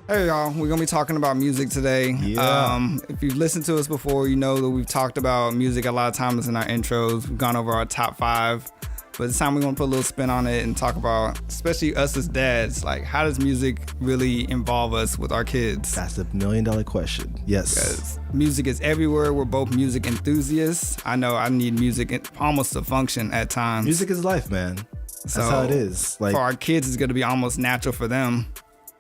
Hey y'all, we're gonna be talking about music today. Yeah. If you've listened to us before, you know that we've talked about music a lot of times in our intros. We've gone over our top 5, but this time we're gonna put a little spin on it and talk about, especially us as dads, like how does music really involve us with our kids? That's the $1 million question. Yes. Because music is everywhere. We're both music enthusiasts. I know I need music almost to function at times. Music is life, man. That's how it is. Like for our kids, it's gonna be almost natural for them.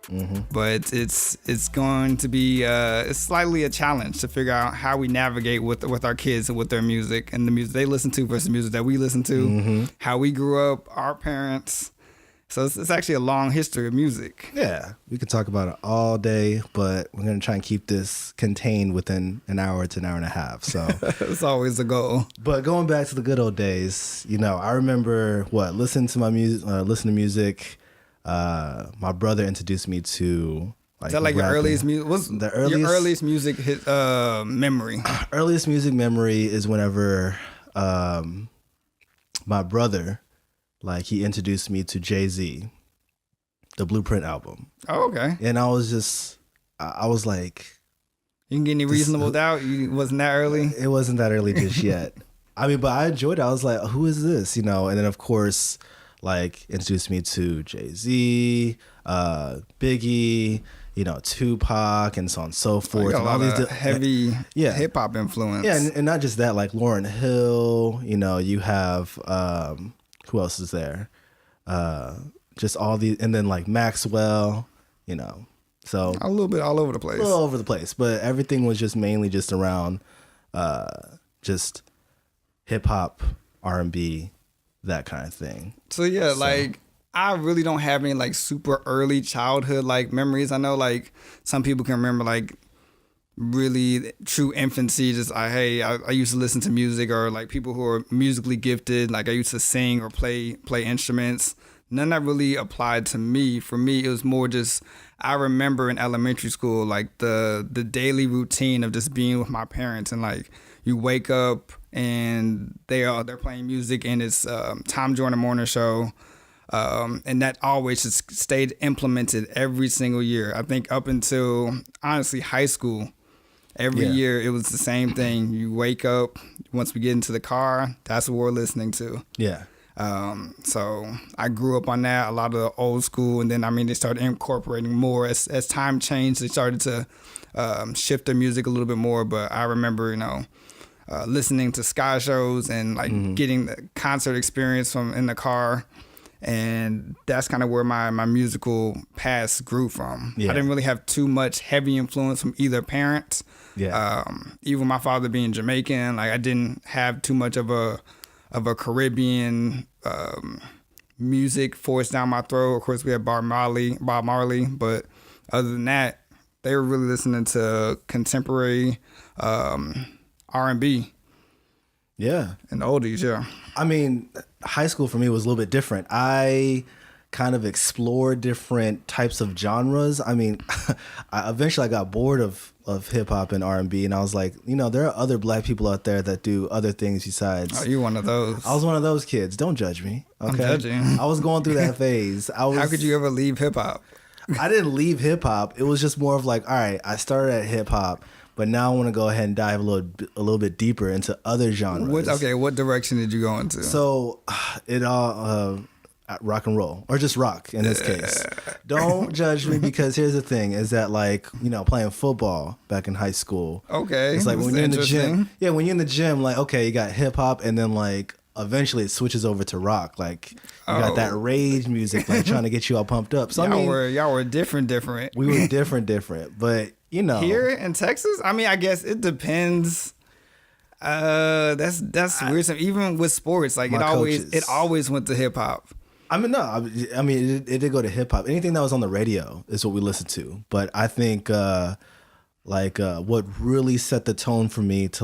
Mm-hmm. But it's going to be it's slightly a challenge to figure out how we navigate with our kids and with their music and the music they listen to versus the music that we listen to, how we grew up, our parents. So it's actually a long history of music. Yeah, we could talk about it all day, but we're going to try and keep this contained within an hour to an hour and a half. So it's always the goal. But going back to the good old days, you know, I remember listening to music. My brother introduced me to is that like your earliest music? What's your earliest music memory? Earliest music memory is whenever my brother, he introduced me to Jay-Z, the Blueprint album. Oh, okay. And I was like, you can get any reasonable doubt? You wasn't that early? It wasn't that early just yet. I mean, but I enjoyed it. I was like, who is this? You know, and then of course, introduced me to Jay-Z, Biggie, Tupac, and so on and so forth. And all these heavy hip hop influence. Yeah, and not just that, like Lauryn Hill. You have who else is there? Just all these, and then like Maxwell. So a little bit all over the place. All over the place, but everything was just mainly just around just hip hop, R&B. That kind of thing. So yeah, I really don't have any super early childhood memories. I know some people can remember really true infancy, just I used to listen to music, or people who are musically gifted, I used to sing or play instruments. None that really applied to me. For me, it was more just I remember in elementary school the daily routine of just being with my parents, and you wake up and they're playing music, and it's Tom Joyner Morning Show, and that always just stayed implemented every single year. I think up until honestly high school, every year it was the same thing. You wake up, once we get into the car, that's what we're listening to. Yeah. So I grew up on that, a lot of the old school, and then they started incorporating more as time changed. They started to shift their music a little bit more. But I remember, listening to Sky shows and getting the concert experience from in the car, and that's kind of where my musical past grew from. I didn't really have too much heavy influence from either parent. Even my father being Jamaican, I didn't have too much of a Caribbean music forced down my throat. Of course, we had Bob Marley, but other than that, they were really listening to contemporary R&B. Yeah. And oldies, yeah. I mean, high school for me was a little bit different. I kind of explored different types of genres. I mean, eventually I got bored of hip hop and R&B, and I was like, there are other black people out there that do other things besides. Oh, you're one of those. I was one of those kids. Don't judge me. Okay? I'm judging. I was going through that phase. How could you ever leave hip hop? I didn't leave hip hop. It was just more of all right, I started at hip hop, but now I want to go ahead and dive a little bit deeper into other genres. What direction did you go into? So it all rock and roll, or just rock in this case. Don't judge me, because here's the thing: is that playing football back in high school. Okay, it's when you're in the gym. Yeah, when you're in the gym, you got hip hop, and then eventually it switches over to rock. You got that rage music, trying to get you all pumped up. So y'all were different. We were different, but. Here in Texas, I guess it depends. That's weird. Even with sports, it always went to hip hop. It did go to hip hop. Anything that was on the radio is what we listened to. But I think what really set the tone for me to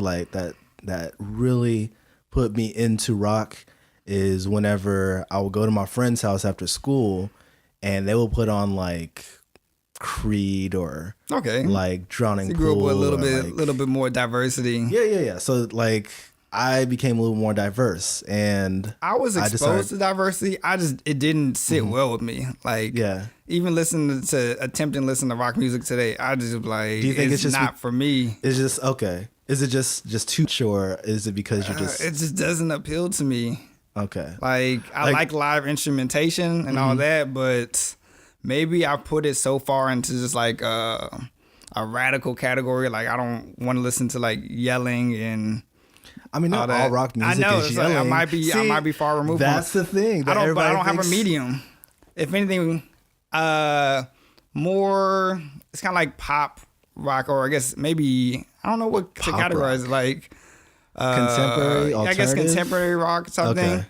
that really put me into rock is whenever I would go to my friend's house after school, and they would put on Creed or Drowning Pool. You grew up with a little bit more diversity. Yeah. So I became a little more diverse, and I was exposed to diversity. It didn't sit well with me. Like, even attempting to listen to rock music today, I just like, do you think it's just not for me? It's just okay. Is it just too sure? Is it because you just? It just doesn't appeal to me. Okay. Like I like live instrumentation and all that, but maybe I put it so far into just like a radical category. Like I don't want to listen to like yelling and. I mean, not all rock music is yelling. I might be far removed. That's the thing. I don't have a medium. If anything, more. It's kind of like pop rock, or I guess maybe I don't know what to categorize it like. Contemporary, alternative? I guess contemporary rock something. Okay.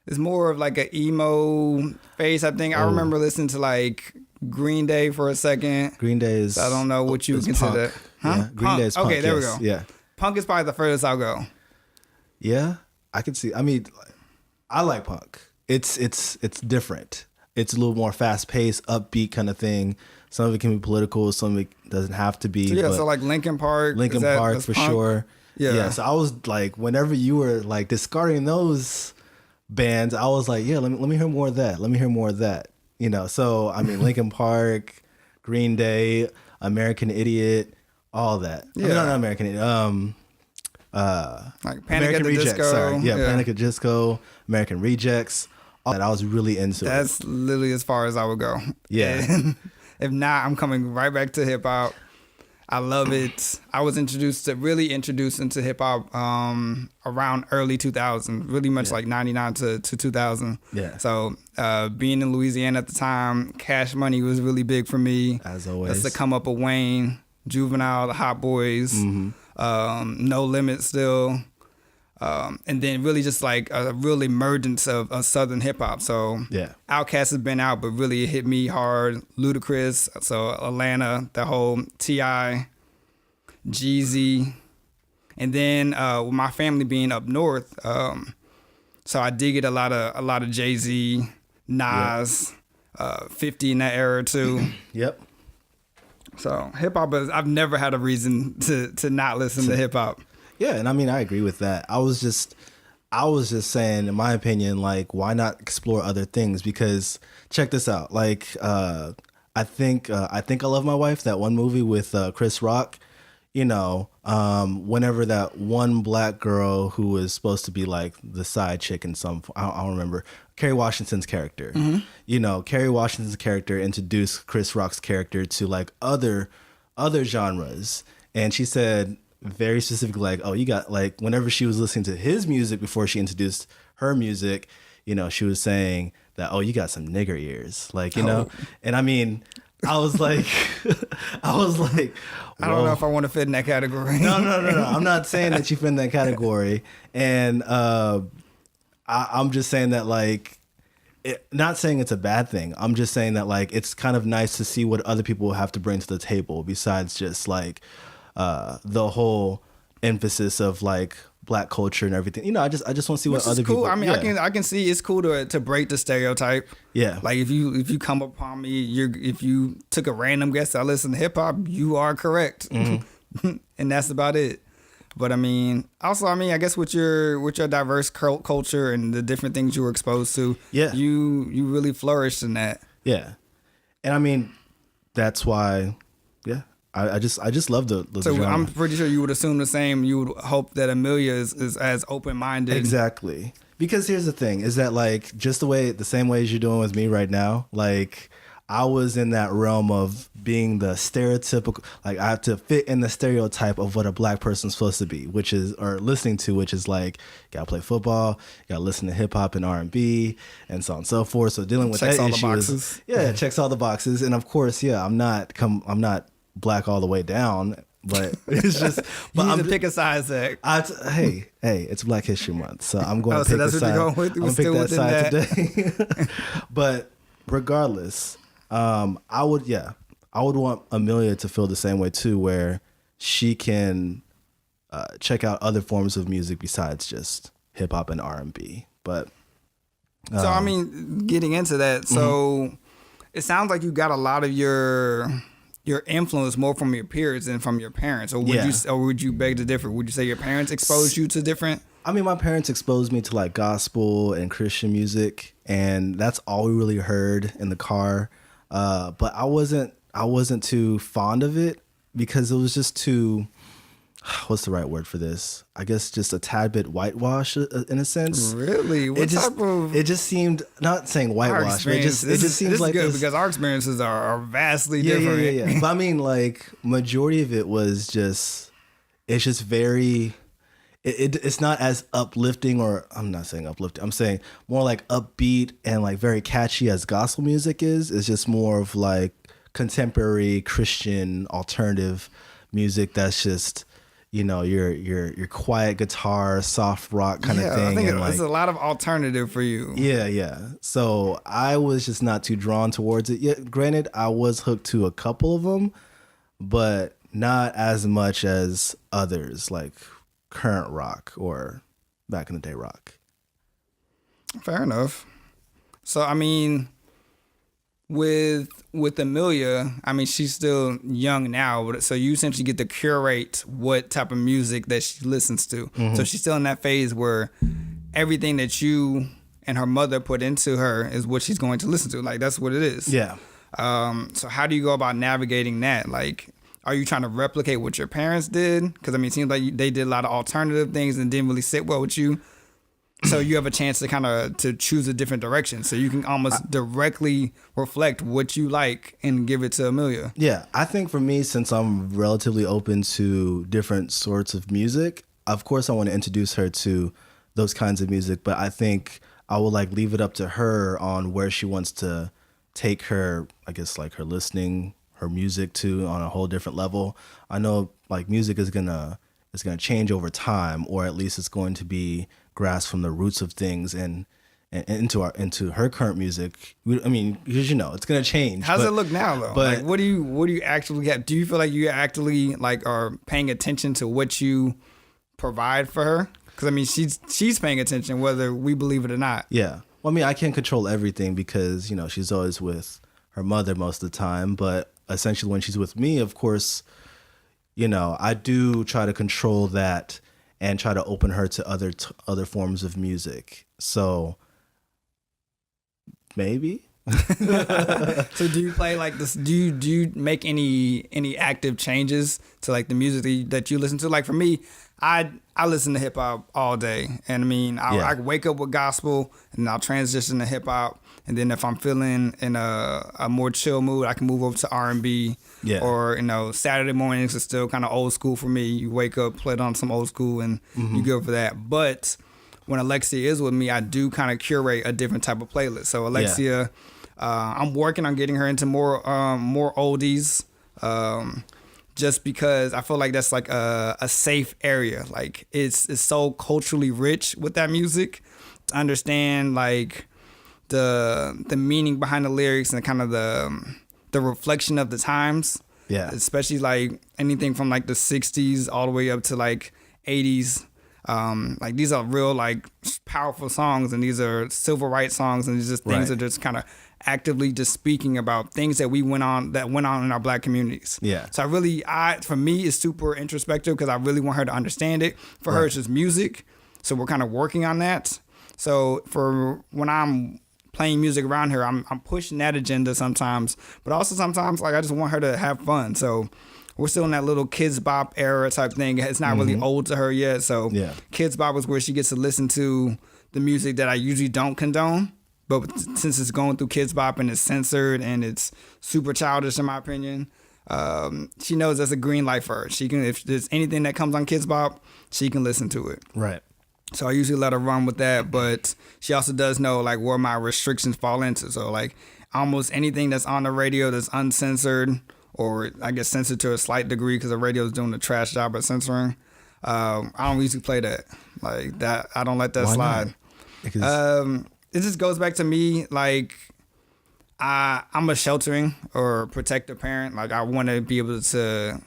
It's more of like an emo phase type thing. I remember listening to like Green Day for a second. Green Day is. I don't know what you would consider. Punk. Huh? Yeah, Green Day is punk. Okay, there we go. Yeah, punk is probably the furthest I'll go. Yeah, I can see. I mean, I like punk. It's different. It's a little more fast paced, upbeat kind of thing. Some of it can be political. Some of it doesn't have to be. So like Linkin Park. Linkin Park for punk? Sure. Yeah. So I was like, whenever you were like discarding those bands, I was like, yeah, let me hear more of that. Let me hear more of that. You know. So I mean, Linkin Park, Green Day, American Idiot, all that. Yeah. I mean, not American Idiot. Like Panic at the Rejects, Disco. Sorry. Yeah, Panic at the Disco, American Rejects. All that I was really into. That's literally as far as I would go. Yeah. And if not, I'm coming right back to hip hop. I love it. I was introduced into hip hop around early 2000, really much like 99 to 2000. Yeah. So being in Louisiana at the time, Cash Money was really big for me. As always. That's the come up of Wayne, Juvenile, the Hot Boys. Mm-hmm. No Limit still, and then really just like a real emergence of Southern hip hop. So Outkast has been out, but really it hit me hard. Ludacris, so Atlanta, the whole T.I., Jeezy, and then with my family being up north, so I did get a lot of Jay-Z, Nas, 50 in that era too. Yep. So hip hop is, I've never had a reason to not listen to hip hop. Yeah, and I mean I agree with that. I was just saying, in my opinion, like why not explore other things? Because check this out. Like I think I Love My Wife, that one movie with Chris Rock. You know, whenever that one black girl who was supposed to be like the side chick in some, I don't remember, Kerry Washington's character. Mm-hmm. You know, Kerry Washington's character introduced Chris Rock's character to like other genres, and she said very specifically like, oh, you got like, whenever she was listening to his music before she introduced her music, you know, she was saying that, oh, you got some nigger ears, like, you know, and I mean. I was like, I don't know if I want to fit in that category. No. I'm not saying that you fit in that category. And I'm just saying that, like, not saying it's a bad thing. I'm just saying that, like, it's kind of nice to see what other people have to bring to the table besides just, like, the whole emphasis of, like, black culture and everything. You know, I just want to see what other people. I mean, I can see it's cool to break the stereotype. Yeah. Like if you come upon me, if you took a random guess, I listen to hip hop, you are correct, and that's about it. But I mean, also, I guess with your diverse culture and the different things you were exposed to, you really flourished in that. Yeah, and I mean, that's why. Yeah. I just love the So genre. I'm pretty sure you would assume the same. You would hope that Amelia is as open-minded. Exactly. Because here's the thing, is that like just the same way as you're doing with me right now, like I was in that realm of being the stereotypical, like I have to fit in the stereotype of what a black person's supposed to be, which is, or listening to, which is like, you gotta play football, you gotta listen to hip hop and R&B and so on and so forth. So dealing with checks that all issue the boxes. It checks all the boxes. And of course, I'm not black all the way down, but it's just. But you need to pick a side, Zach. Hey, it's Black History Month, so I'm going to pick that's the what side. you're going with? I'm going to pick that side today. But regardless, I would want Amelia to feel the same way too, where she can check out other forms of music besides just hip hop and R&B. But so I mean, getting into that, so it sounds like you got a lot of your influence more from your peers than from your parents, or would you beg to differ? Would you say your parents exposed you to different I mean, my parents exposed me to like gospel and Christian music, and that's all we really heard in the car. But I wasn't too fond of it because it was just too, what's the right word for this? I guess just a tad bit whitewash in a sense. Really? It just seemed, not saying whitewash, but it just seems like good this, because our experiences are vastly different. Yeah. But I mean, like, majority of it was just, it's just very, it's not as uplifting, or I'm not saying uplifting, I'm saying more like upbeat and like very catchy as gospel music is. It's just more of like contemporary Christian alternative music that's just, you know, your quiet guitar, soft rock kind of thing. I think and it's a lot of alternative for you. Yeah. So I was just not too drawn towards it. Yeah, granted, I was hooked to a couple of them, but not as much as others, like current rock or back in the day rock. Fair enough. So I mean, with Amelia, I mean, she's still young now, but so you essentially get to curate what type of music that she listens to. Mm-hmm. So she's still in that phase where everything that you and her mother put into her is what she's going to listen to. Like, that's what it is. Yeah. So how do you go about navigating that? Like, are you trying to replicate what your parents did? Because I mean, it seems like they did a lot of alternative things and didn't really sit well with you. So you have a chance to kind of to choose a different direction. So you can almost directly reflect what you like and give it to Amelia. Yeah, I think for me, since I'm relatively open to different sorts of music, of course I want to introduce her to those kinds of music, but I think I will like leave it up to her on where she wants to take her, I guess, like her listening, her music to on a whole different level. I know like music is gonna change over time, or at least it's going to be grasped from the roots of things and into her current music. I mean, because you know it's gonna change. How's it look now though? But like, what do you actually get? Do you feel like you actually like are paying attention to what you provide for her? Because I mean, she's paying attention whether we believe it or not. Yeah. Well, I mean, I can't control everything because you know she's always with her mother most of the time. But essentially, when she's with me, of course, you know, I do try to control that and try to open her to other forms of music. So maybe. So do you play like this? Do you make any active changes to like the music that you listen to? Like for me, I listen to hip hop all day, and I mean I wake up with gospel and I'll transition to hip hop. And then if I'm feeling in a more chill mood, I can move over to R&B. Yeah. Or, you know, Saturday mornings is still kind of old school for me. You wake up, play it on some old school, and you go for that. But when Alexia is with me, I do kind of curate a different type of playlist. So Alexia, I'm working on getting her into more oldies, just because I feel like that's like a safe area. Like it's so culturally rich with that music to understand like the meaning behind the lyrics and kind of the reflection of the times. Yeah. Especially like anything from like the 60s all the way up to like 80s. Like these are real like powerful songs, and these are civil rights songs, and these just things that are just kind of actively just speaking about things that went on in our Black communities. Yeah. So for me it's super introspective because I really want her to understand it. For her it's just music. So we're kind of working on that. So for when I'm playing music around her, I'm pushing that agenda sometimes, but also sometimes like I just want her to have fun. So we're still in that little Kids Bop era type thing. It's not really old to her yet. So Kids Bop is where she gets to listen to the music that I usually don't condone. But since it's going through Kids Bop and it's censored and it's super childish in my opinion, she knows that's a green light for her. She can, if there's anything that comes on Kids Bop, she can listen to it. Right. So I usually let her run with that, but she also does know like where my restrictions fall into. So like almost anything that's on the radio that's uncensored, or I guess censored to a slight degree because the radio is doing a trash job at censoring, I don't usually play that. Like that, I don't let that slide. It just goes back to me, like I'm a sheltering or protective parent. Like I want to be able to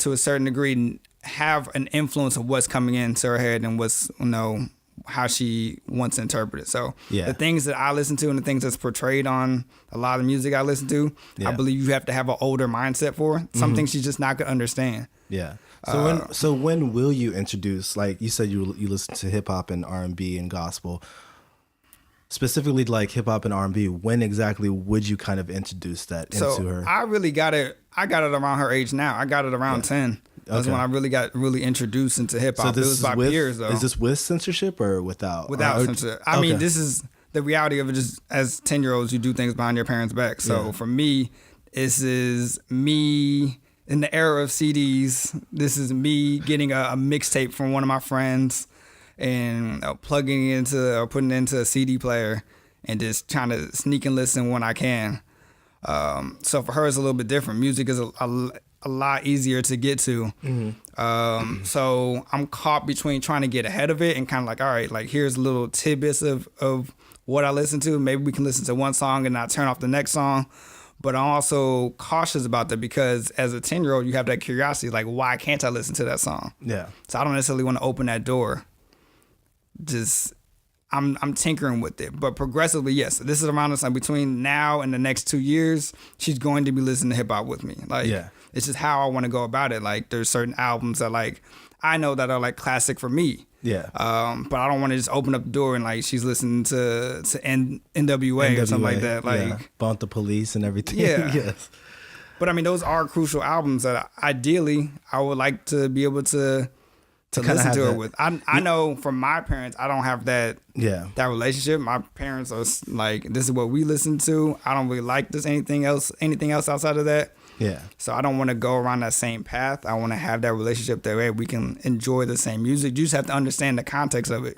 a certain degree, have an influence of what's coming into her head and what's, you know, how she wants to interpret it. So the things that I listen to and the things that's portrayed on a lot of music I listen to, I believe you have to have an older mindset for. Some things she's just not going to understand. Yeah. So when will you introduce, like you said, you listen to hip hop and R&B and gospel, specifically like hip hop and R&B? When exactly would you kind of introduce that into her? I really got it. I got it around her age now. I got it around 10. That's when I really got introduced into hip hop. So it was by peers though. Is this with censorship or without? Without censorship. I mean, this is the reality of it. Just as 10-year-olds, you do things behind your parents' back. So for me, this is me in the era of CDs. This is me getting a mixtape from one of my friends and plugging it into or putting it into a CD player and just trying to sneak and listen when I can. So for her, it's a little bit different. Music is a lot easier to get to. So I'm caught between trying to get ahead of it and kind of like, all right, like here's little tidbits of what I listen to. Maybe we can listen to one song and not turn off the next song. But I'm also cautious about that because as a 10-year-old, you have that curiosity, like, why can't I listen to that song? Yeah. So I don't necessarily want to open that door. Just, I'm tinkering with it. But progressively, yes. This is around us, like between now and the next 2 years, she's going to be listening to hip hop with me. Like, it's just how I want to go about it. Like, there's certain albums that like I know that are like classic for me. Yeah. But I don't want to just open up the door and like she's listening to NWA or something like that. Like Bump the Police and everything. Yeah. Yes. But I mean, those are crucial albums that ideally I would like to be able to listen to it with. I know from my parents, I don't have that relationship. My parents are like, this is what we listen to. I don't really like anything else outside of that. Yeah. So I don't want to go around that same path. I want to have that relationship that way we can enjoy the same music. You just have to understand the context of it.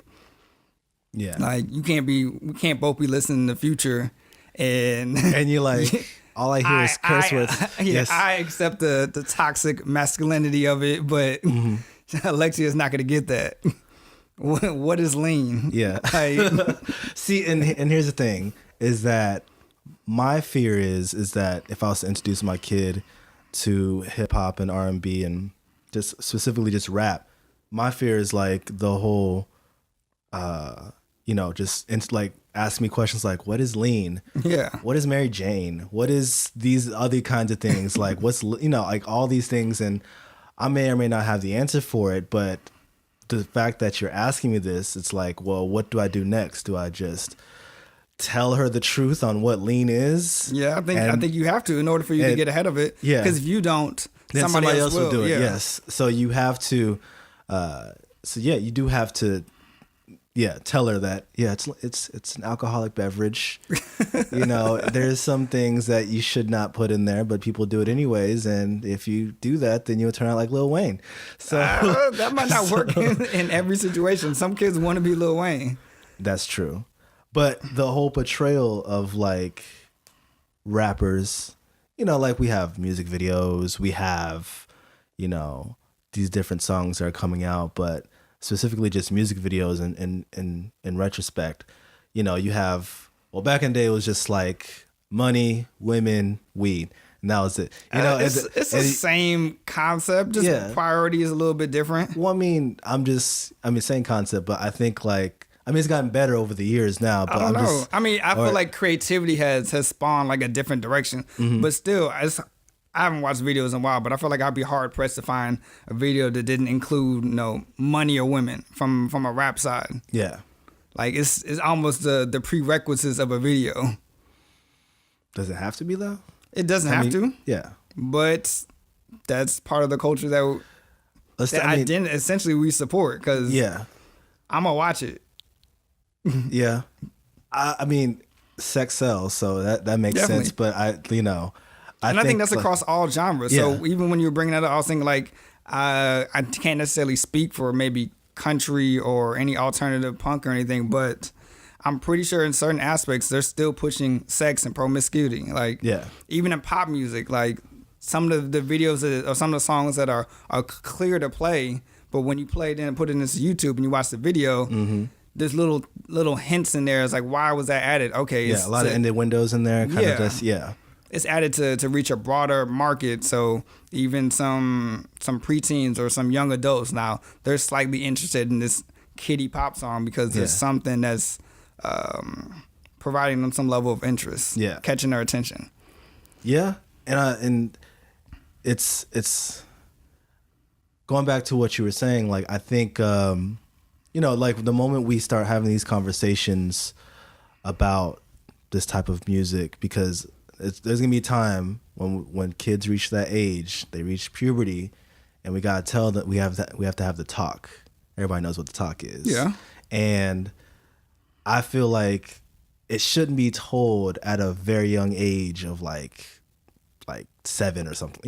Yeah. Like we can't both be listening to Future and you're like, all I hear is curse words. Yes. I accept the toxic masculinity of it, but Alexia is not going to get that. What is lean? Yeah. See, and here's the thing is that my fear is that if I was to introduce my kid to hip hop and R&B and just specifically just rap, my fear is like the whole, like ask me questions like, what is lean? Yeah. What is Mary Jane? What is these other kinds of things? Like what's, like all these things. And I may or may not have the answer for it, but the fact that you're asking me this, it's like, well, what do I do next? Do I just tell her the truth on what lean is? Yeah, I think you have to in order for you to get ahead of it. Yeah, because if you don't, then somebody else will do it. Yeah. Yes, so you have to. You do have to. Yeah, tell her that. Yeah, it's an alcoholic beverage. There's some things that you should not put in there, but people do it anyways. And if you do that, then you'll turn out like Lil Wayne. So that might not work in every situation. Some kids want to be Lil Wayne. That's true. But the whole portrayal of like rappers, like we have music videos, we have, these different songs that are coming out, but specifically just music videos in retrospect, you have, back in the day it was just like money, women, weed. And that was it. It's the same concept, just priority is a little bit different. Well, same concept, but I think it's gotten better over the years now. But I don't know. I feel like creativity has spawned like a different direction. But still, I haven't watched videos in a while, but I feel like I'd be hard pressed to find a video that didn't include, money or women from a rap side. Yeah. Like it's almost the prerequisites of a video. Does it have to be though? It doesn't have to. Yeah. But that's part of the culture essentially we support because I'm going to watch it. Yeah. Sex sells, so that makes sense. But I think that's across all genres. Yeah. So even when you were bringing that up, I was thinking like, I can't necessarily speak for maybe country or any alternative punk or anything, but I'm pretty sure in certain aspects, they're still pushing sex and promiscuity. Like, even in pop music, like some of the videos or some of the songs that are clear to play, but when you play it and put it into YouTube and you watch the video, there's little hints in there. It's like, why was that added? Okay. Yeah, a lot of ended windows in there. It's added to reach a broader market. So even some preteens or some young adults now, they're slightly interested in this kiddie pop song because there's something that's providing them some level of interest. Yeah. Catching their attention. Yeah. And it's going back to what you were saying, like I think like the moment we start having these conversations about this type of music, because there's gonna be a time when kids reach that age, they reach puberty, and we gotta tell that we have to have the talk. Everybody knows what the talk is. Yeah. And I feel like it shouldn't be told at a very young age of like 7 or something.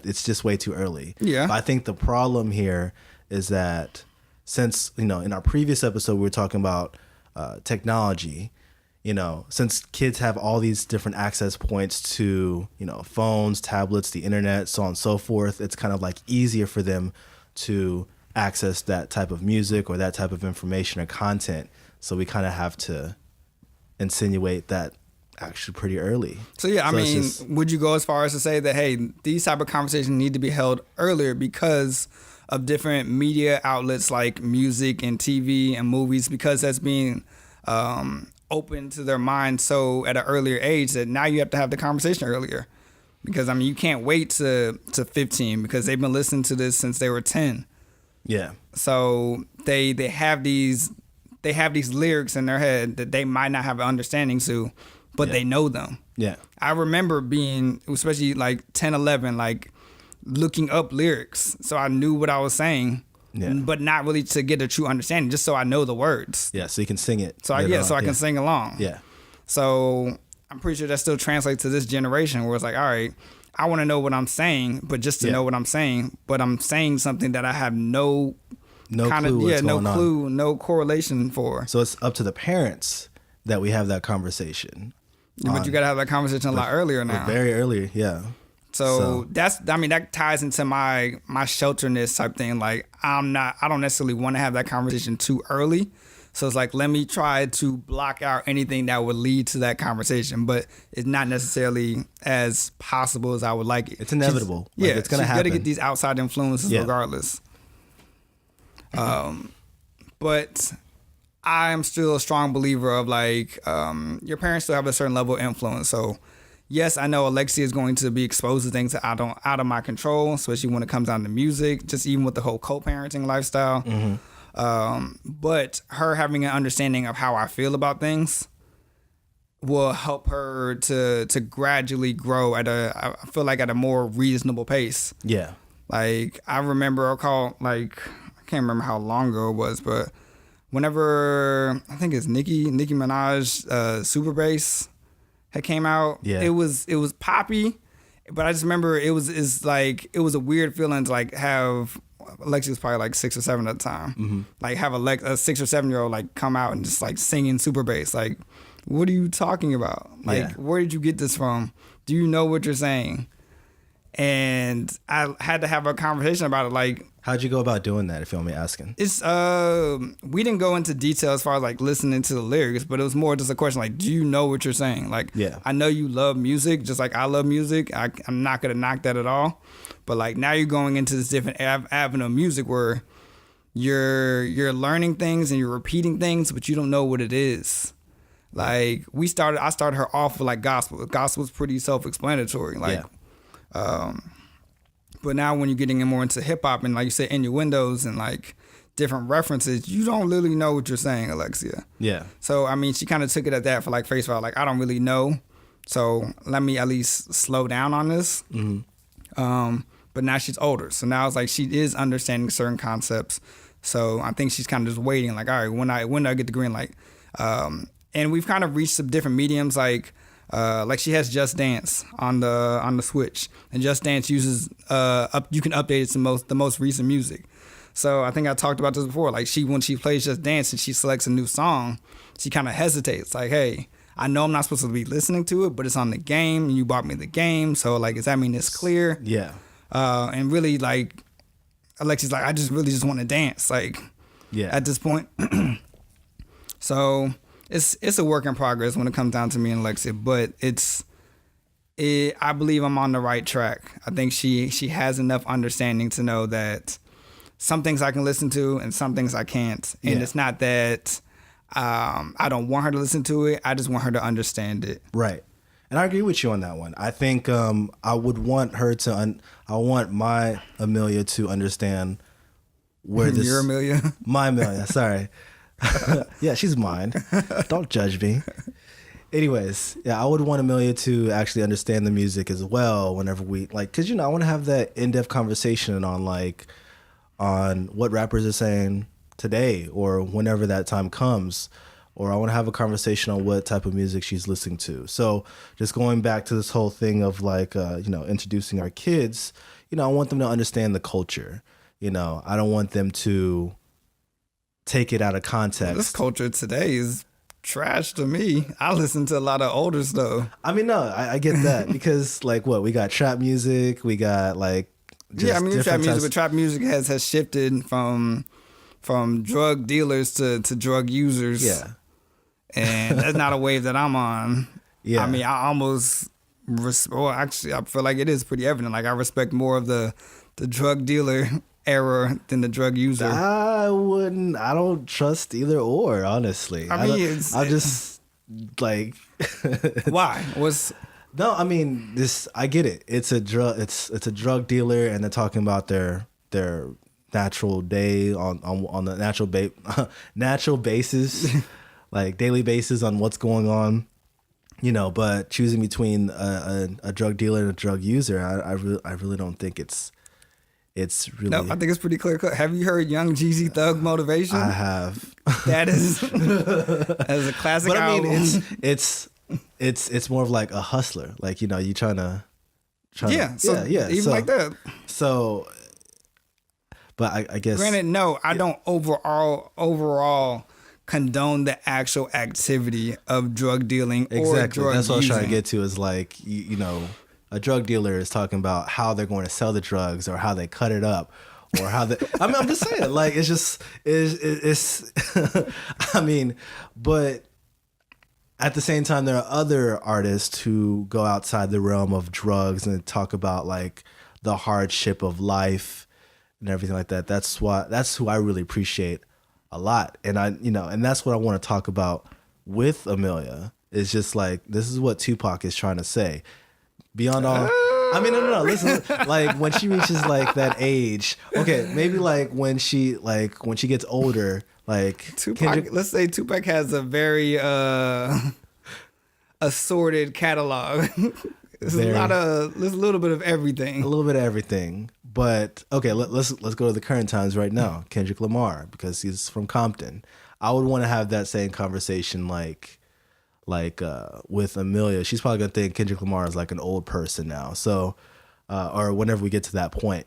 It's just way too early. Yeah. But I think the problem here is that since, in our previous episode, we were talking about technology, since kids have all these different access points to, phones, tablets, the internet, so on and so forth, it's kind of like easier for them to access that type of music or that type of information or content. So we kind of have to insinuate that actually pretty early. So yeah, would you go as far as to say that, hey, these type of conversations need to be held earlier because of different media outlets like music and TV and movies, because that's being open to their mind so at an earlier age that now you have to have the conversation earlier? Because you can't wait to 15 because they've been listening to this since they were 10. Yeah. So they have these lyrics in their head that they might not have an understanding to, but they know them. Yeah. I remember being, especially like 10, 11, like looking up lyrics so I knew what I was saying, but not really to get a true understanding, just so I know the words. Yeah, so you can sing it. So I can sing along. Yeah. So I'm pretty sure that still translates to this generation where it's like, all right, I want to know what I'm saying, but just to know what I'm saying, but I'm saying something that I have no clue, no correlation for. So it's up to the parents that we have that conversation. But you got to have that conversation a lot earlier now. Very early, yeah. So that ties into my shelterness type thing. Like I don't necessarily want to have that conversation too early. So it's like, let me try to block out anything that would lead to that conversation, but it's not necessarily as possible as I would like it. It's inevitable. It's going to happen. She's got to get these outside influences regardless. But I am still a strong believer of like, your parents still have a certain level of influence. So yes, I know Alexia is going to be exposed to things that out of my control, especially when it comes down to music, just even with the whole co-parenting lifestyle. Mm-hmm. But her having an understanding of how I feel about things will help her to gradually grow I feel like at a more reasonable pace. Yeah. Like I can't remember how long ago it was, but whenever I think it's Nicki Minaj, Super Bass had came out, it was poppy, but I just remember it was a weird feeling to like have Alexia was probably like 6 or 7 at the time. Mm-hmm. Like have a 6 or 7-year-old like come out and just like singing Super Bass. Like, what are you talking about? Like, where did you get this from? Do you know what you're saying? And I had to have a conversation about it. Like, how'd you go about doing that, if you want me asking? It's we didn't go into detail as far as like listening to the lyrics, but it was more just a question like, do you know what you're saying? Like, I know you love music just like I love music. I'm not gonna knock that at all. But like now you're going into this different avenue of music where you're learning things and you're repeating things, but you don't know what it is. Like I started her off with like gospel. Gospel's pretty self-explanatory. Like, but now when you're getting more into hip hop and like you said, innuendos and like different references, you don't really know what you're saying, Alexia. Yeah. So I mean, she kind of took it at that for like face value. Like I don't really know, so let me at least slow down on this. Mm-hmm. But now she's older, so now it's like she is understanding certain concepts. So I think she's kind of just waiting. Like, all right, when do I get the green light? And we've kind of reached some different mediums, like she has Just Dance on the Switch, and Just Dance uses you can update it to the most recent music. So I think I talked about this before. Like when she plays Just Dance and she selects a new song, she kind of hesitates. Like, hey, I know I'm not supposed to be listening to it, but it's on the game, and you bought me the game, so like, does that mean it's clear? Yeah. And really, like, Alexia's like, I just really just want to dance, like, at this point. So it's a work in progress when it comes down to me and Alexia, but I believe I'm on the right track. I think she has enough understanding to know that some things I can listen to and some things I can't. And it's not that I don't want her to listen to it. I just want her to understand it. Right. And I agree with you on that one. I think I would want her to, I want my Amelia to understand where this Your Amelia. my Amelia, sorry. Yeah, she's mine. Don't judge me. Anyways, yeah, I would want Amelia to actually understand the music as well whenever we like, cause I want to have that in-depth conversation on what rappers are saying today or whenever that time comes, or I want to have a conversation on what type of music she's listening to. So just going back to this whole thing of like, introducing our kids, I want them to understand the culture. I don't want them to take it out of context. This culture today is trash to me. I listen to a lot of older stuff. I mean, no, I get that because like we got trap music, we got like trap music, but trap music has shifted from drug dealers to drug users. Yeah, and that's not a wave that I'm on. Yeah, I mean, I almost actually I feel like it is pretty evident. Like I respect more of the drug dealer era than the drug user. I don't trust either or, honestly. I mean, I'm just like why? No, I mean I get it. It's a drug dealer and they're talking about their natural day on the natural basis, like daily basis on what's going on. But choosing between a drug dealer and a drug user, I really don't think it's really. No, I think it's pretty clear cut. Have you heard Young Jeezy Thug Motivation? I have. That is a classic but album. I mean, it's more of like a hustler. Like you trying to. Yeah. Even so, like that. So. But I guess. Granted, no, I don't overall condone the actual activity of drug dealing or exactly. drug That's what I was trying to using. get to is like a drug dealer is talking about how they're going to sell the drugs or how they cut it up or how they. I mean, I'm just saying, like it's I mean, but at the same time, there are other artists who go outside the realm of drugs and talk about like the hardship of life and everything like that. That's who I really appreciate a lot, and and that's what I want to talk about with Amelia. It's just like this is what Tupac is trying to say. Beyond all, I mean, no. Listen, like when she reaches like that age, okay, maybe like when she gets older, like Tupac. Let's say Tupac has a very assorted catalog. There's a little bit of everything. A little bit of everything. But okay, let's go to the current times right now. Kendrick Lamar, because he's from Compton. I would want to have that same conversation like with Amelia. She's probably gonna think Kendrick Lamar is like an old person now. So or whenever we get to that point,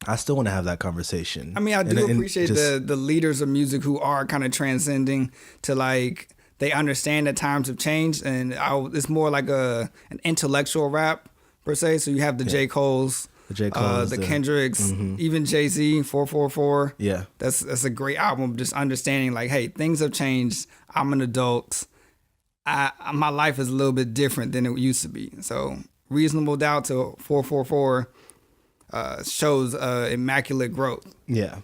I still want to have that conversation. I mean, I do appreciate the leaders of music who are kind of transcending to like they understand that times have changed, and it's more like an intellectual rap per se. So you have the J. Cole's. The Kendricks, even Jay-Z, 444. Yeah. That's a great album. Just understanding like, hey, things have changed. I'm an adult. My life is a little bit different than it used to be. So Reasonable Doubt to 444 shows immaculate growth. Yeah.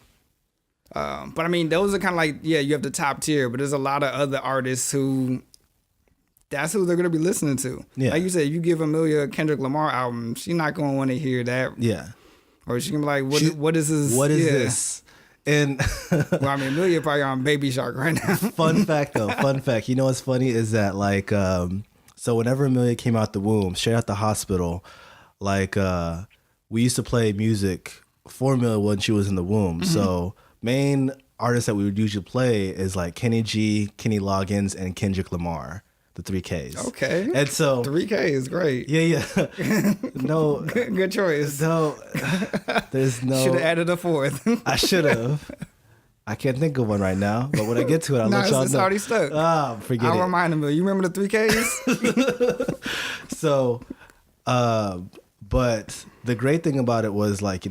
But I mean, those are kind of like, you have the top tier, but there's a lot of other artists who that's who they're going to be listening to. Yeah. Like you said, you give Amelia a Kendrick Lamar album, she's not going to want to hear that. Yeah. Or she's going to be like, what is this? What is this? And well, I mean, Amelia probably on Baby Shark right now. Fun fact, though. Fun fact. You know what's funny is that, like, so whenever Amelia came out the womb, straight out the hospital, like, we used to play music for Amelia when she was in the womb. Mm-hmm. So main artists that we would usually play is like Kenny G, Kenny Loggins, and Kendrick Lamar. The 3Ks. Okay. And so 3K is great. Yeah. No. Good choice. No. There's no. Should have added a fourth. I should have. I can't think of one right now, but when I get to it, I'll let y'all know. It's already stuck. Forget it. I'll remind him. You remember the 3Ks? So, but the great thing about it was like,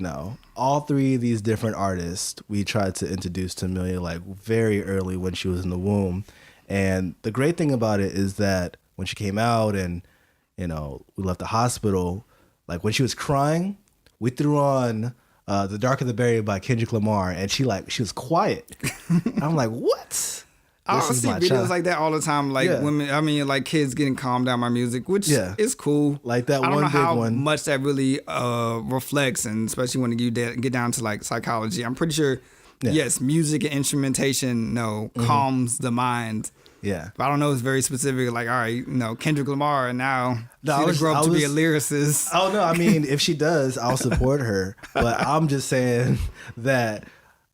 all three of these different artists we tried to introduce to Amelia like very early when she was in the womb. And the great thing about it is that when she came out and, we left the hospital, like when she was crying, we threw on The Darker the Berry by Kendrick Lamar, and she was quiet. And I'm like, what? I This is see my videos child. like that all the time. Like Yeah. women, I mean, like kids getting calmed down by music, which is cool. Like that I don't one know big how one. much that really reflects, and especially when you get down to like psychology. I'm pretty sure, yes, music and instrumentation, calms the mind. Yeah. But I don't know. It's very specific. Like, all right, Kendrick Lamar, and now she grow up to be a lyricist. Oh no, I mean, if she does, I'll support her. But I'm just saying that,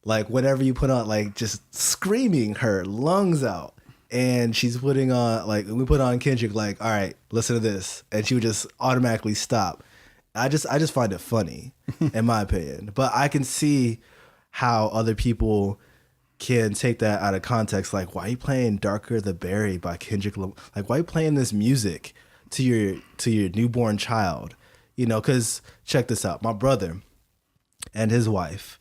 like, whenever you put on, like, just screaming her lungs out, and she's putting on, like, we put on Kendrick, like, all right, listen to this, and she would just automatically stop. I just find it funny, in my opinion. But I can see how other people can take that out of context. Like, why are you playing Darker the Berry by Kendrick Lamar? Like, why are you playing this music to your newborn child? You know, because check this out. My brother and his wife,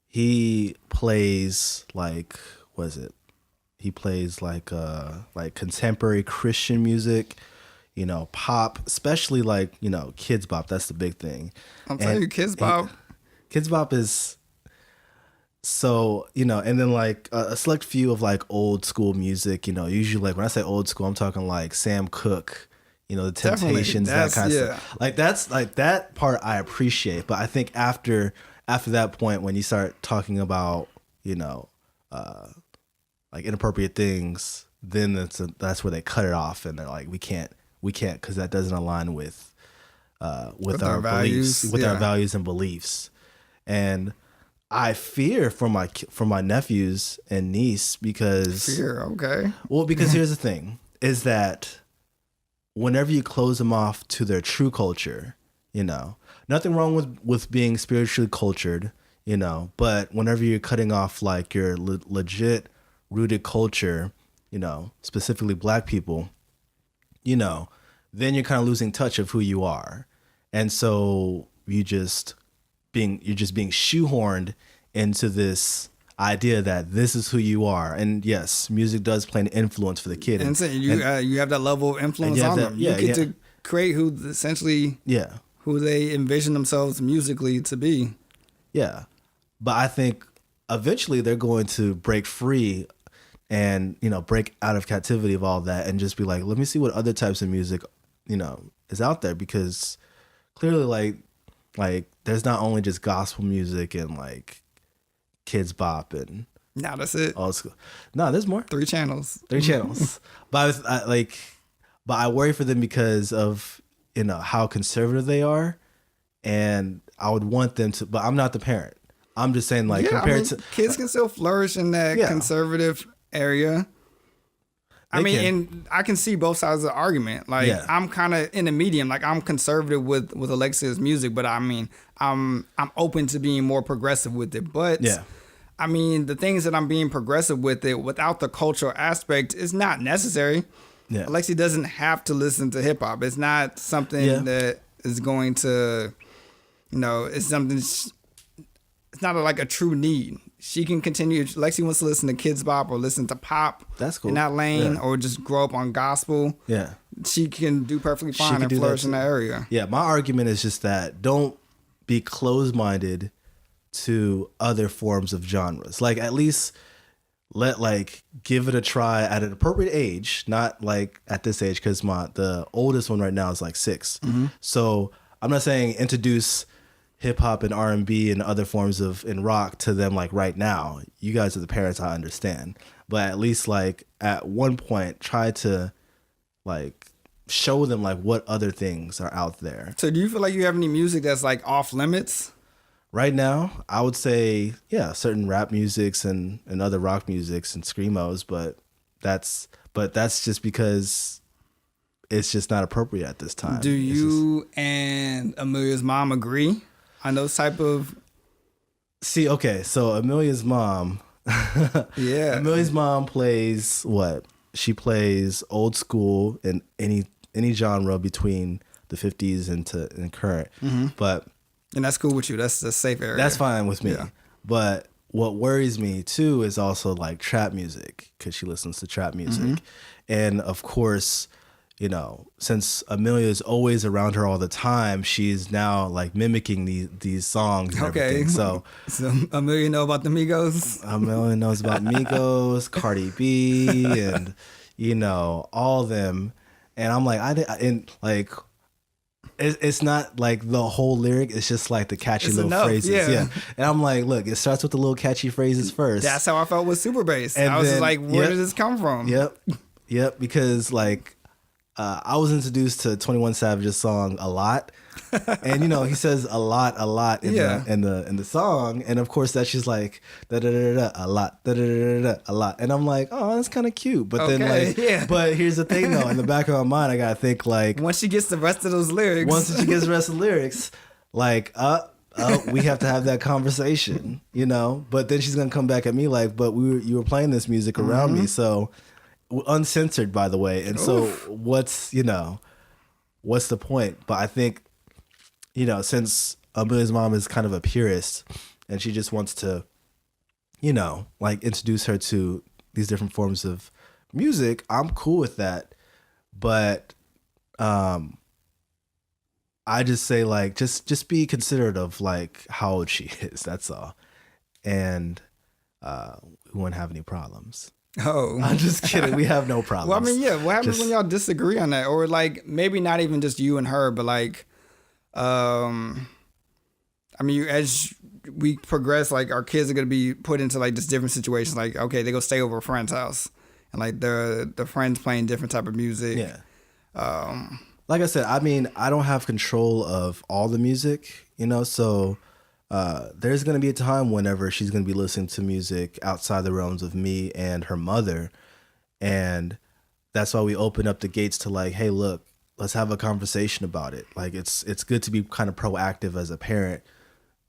he plays like, what is it? He plays like contemporary Christian music, you know, pop, especially like, you know, Kids Bop. That's the big thing. I'm telling you, Kids Bop. Kids Bop is... So, you know, and then like a select few of like old school music, you know, usually like when I say old school, I'm talking like Sam Cooke, you know, the Temptations, that kind of stuff. Like that's like that part I appreciate. But I think after that point, when you start talking about, you know, like inappropriate things, then that's where they cut it off and they're like, we can't because that doesn't align with our values, beliefs, with our values and beliefs. And I fear for my nephews and niece because because here's the thing is that whenever you close them off to their true culture, you know, nothing wrong with being spiritually cultured, you know, but whenever you're cutting off like your legit rooted culture, you know, specifically Black people, you know, then you're kind of losing touch of who you are. And so you're just being shoehorned into this idea that this is who you are. And yes, music does play an influence for the kid. And so you have that level of influence on them. You get to create who they envision themselves musically to be. Yeah. But I think eventually they're going to break free and, you know, break out of captivity of all that and just be like, let me see what other types of music, you know, is out there, because clearly like there's not only just gospel music and like Kids Bop and nah, that's it. Old school. No, there's more. 3 channels. But I worry for them because of, you know, how conservative they are, and I would want them to. But I'm not the parent. I'm just saying, like, compared to kids can still flourish in that conservative area. And I can see both sides of the argument. Like, I'm kind of in the medium. Like, I'm conservative with Alexia's music, but I mean, I'm open to being more progressive with it. But I mean, the things that I'm being progressive with it without the cultural aspect is not necessary. Yeah. Alexia doesn't have to listen to hip hop. It's not something that is going to, you know, it's something. It's not like a true need. She can continue. Lexi wants to listen to Kids Bop or listen to pop. That's cool. In that lane, or just grow up on gospel. Yeah, she can do perfectly fine and flourish in that area. Yeah, my argument is just that don't be closed-minded to other forms of genres. Like, at least give it a try at an appropriate age, not like at this age, because the oldest one right now is like 6. Mm-hmm. So I'm not saying introduce hip hop and R&B and other forms of in rock to them like right now. You guys are the parents, I understand, but at least like at one point try to like show them like what other things are out there. So do you feel like you have any music that's like off limits? Right now, I would say certain rap musics and other rock musics and screamos, but that's just because it's just not appropriate at this time. Do you and Amelia's mom agree on those type of? See, okay, so Amelia's mom, Amelia's mom plays what? She plays old school in any genre between the 50s and current, but. And that's cool with you. That's a safe area. That's fine with me. Yeah. But what worries me too is also like trap music, because she listens to trap music. Mm-hmm. And of course, you know, since Amelia is always around her all the time, she's now like mimicking these songs and everything. So Amelia know about the Migos. Amelia knows about Migos, Cardi B, and you know, all them. And I'm like, it's not like the whole lyric. It's just like the catchy little phrases. Yeah. And I'm like, look, it starts with the little catchy phrases first. That's how I felt with Super Bass. And I was just like, where did this come from? Yep. Because like, I was introduced to 21 Savage's song A Lot. And you know, he says a lot in the song, and of course that's just like da da da da a lot da da da da a lot, and I'm like, oh, that's kind of cute. But then like, but here's the thing though, in the back of my mind, I gotta think like, once she gets the rest of those lyrics, like we have to have that conversation, you know. But then she's gonna come back at me like, but you were playing this music around me, so uncensored, by the way, and so what's the point? But I think, you know, since Amelia's mom is kind of a purist and she just wants to, you know, like introduce her to these different forms of music, I'm cool with that. But I just say like, just be considerate of like how old she is. That's all. And we won't have any problems. Oh, I'm just kidding. We have no problems. Well, I mean, yeah. What happens when y'all disagree on that, or like maybe not even just you and her, but like, I mean, as we progress, like our kids are gonna be put into like just different situations. Like, okay, they go stay over a friend's house, and like the friends playing different type of music. Yeah. Like I said, I mean, I don't have control of all the music, you know, so. There's going to be a time whenever she's going to be listening to music outside the realms of me and her mother. And that's why we open up the gates to like, hey, look, let's have a conversation about it. Like it's good to be kind of proactive as a parent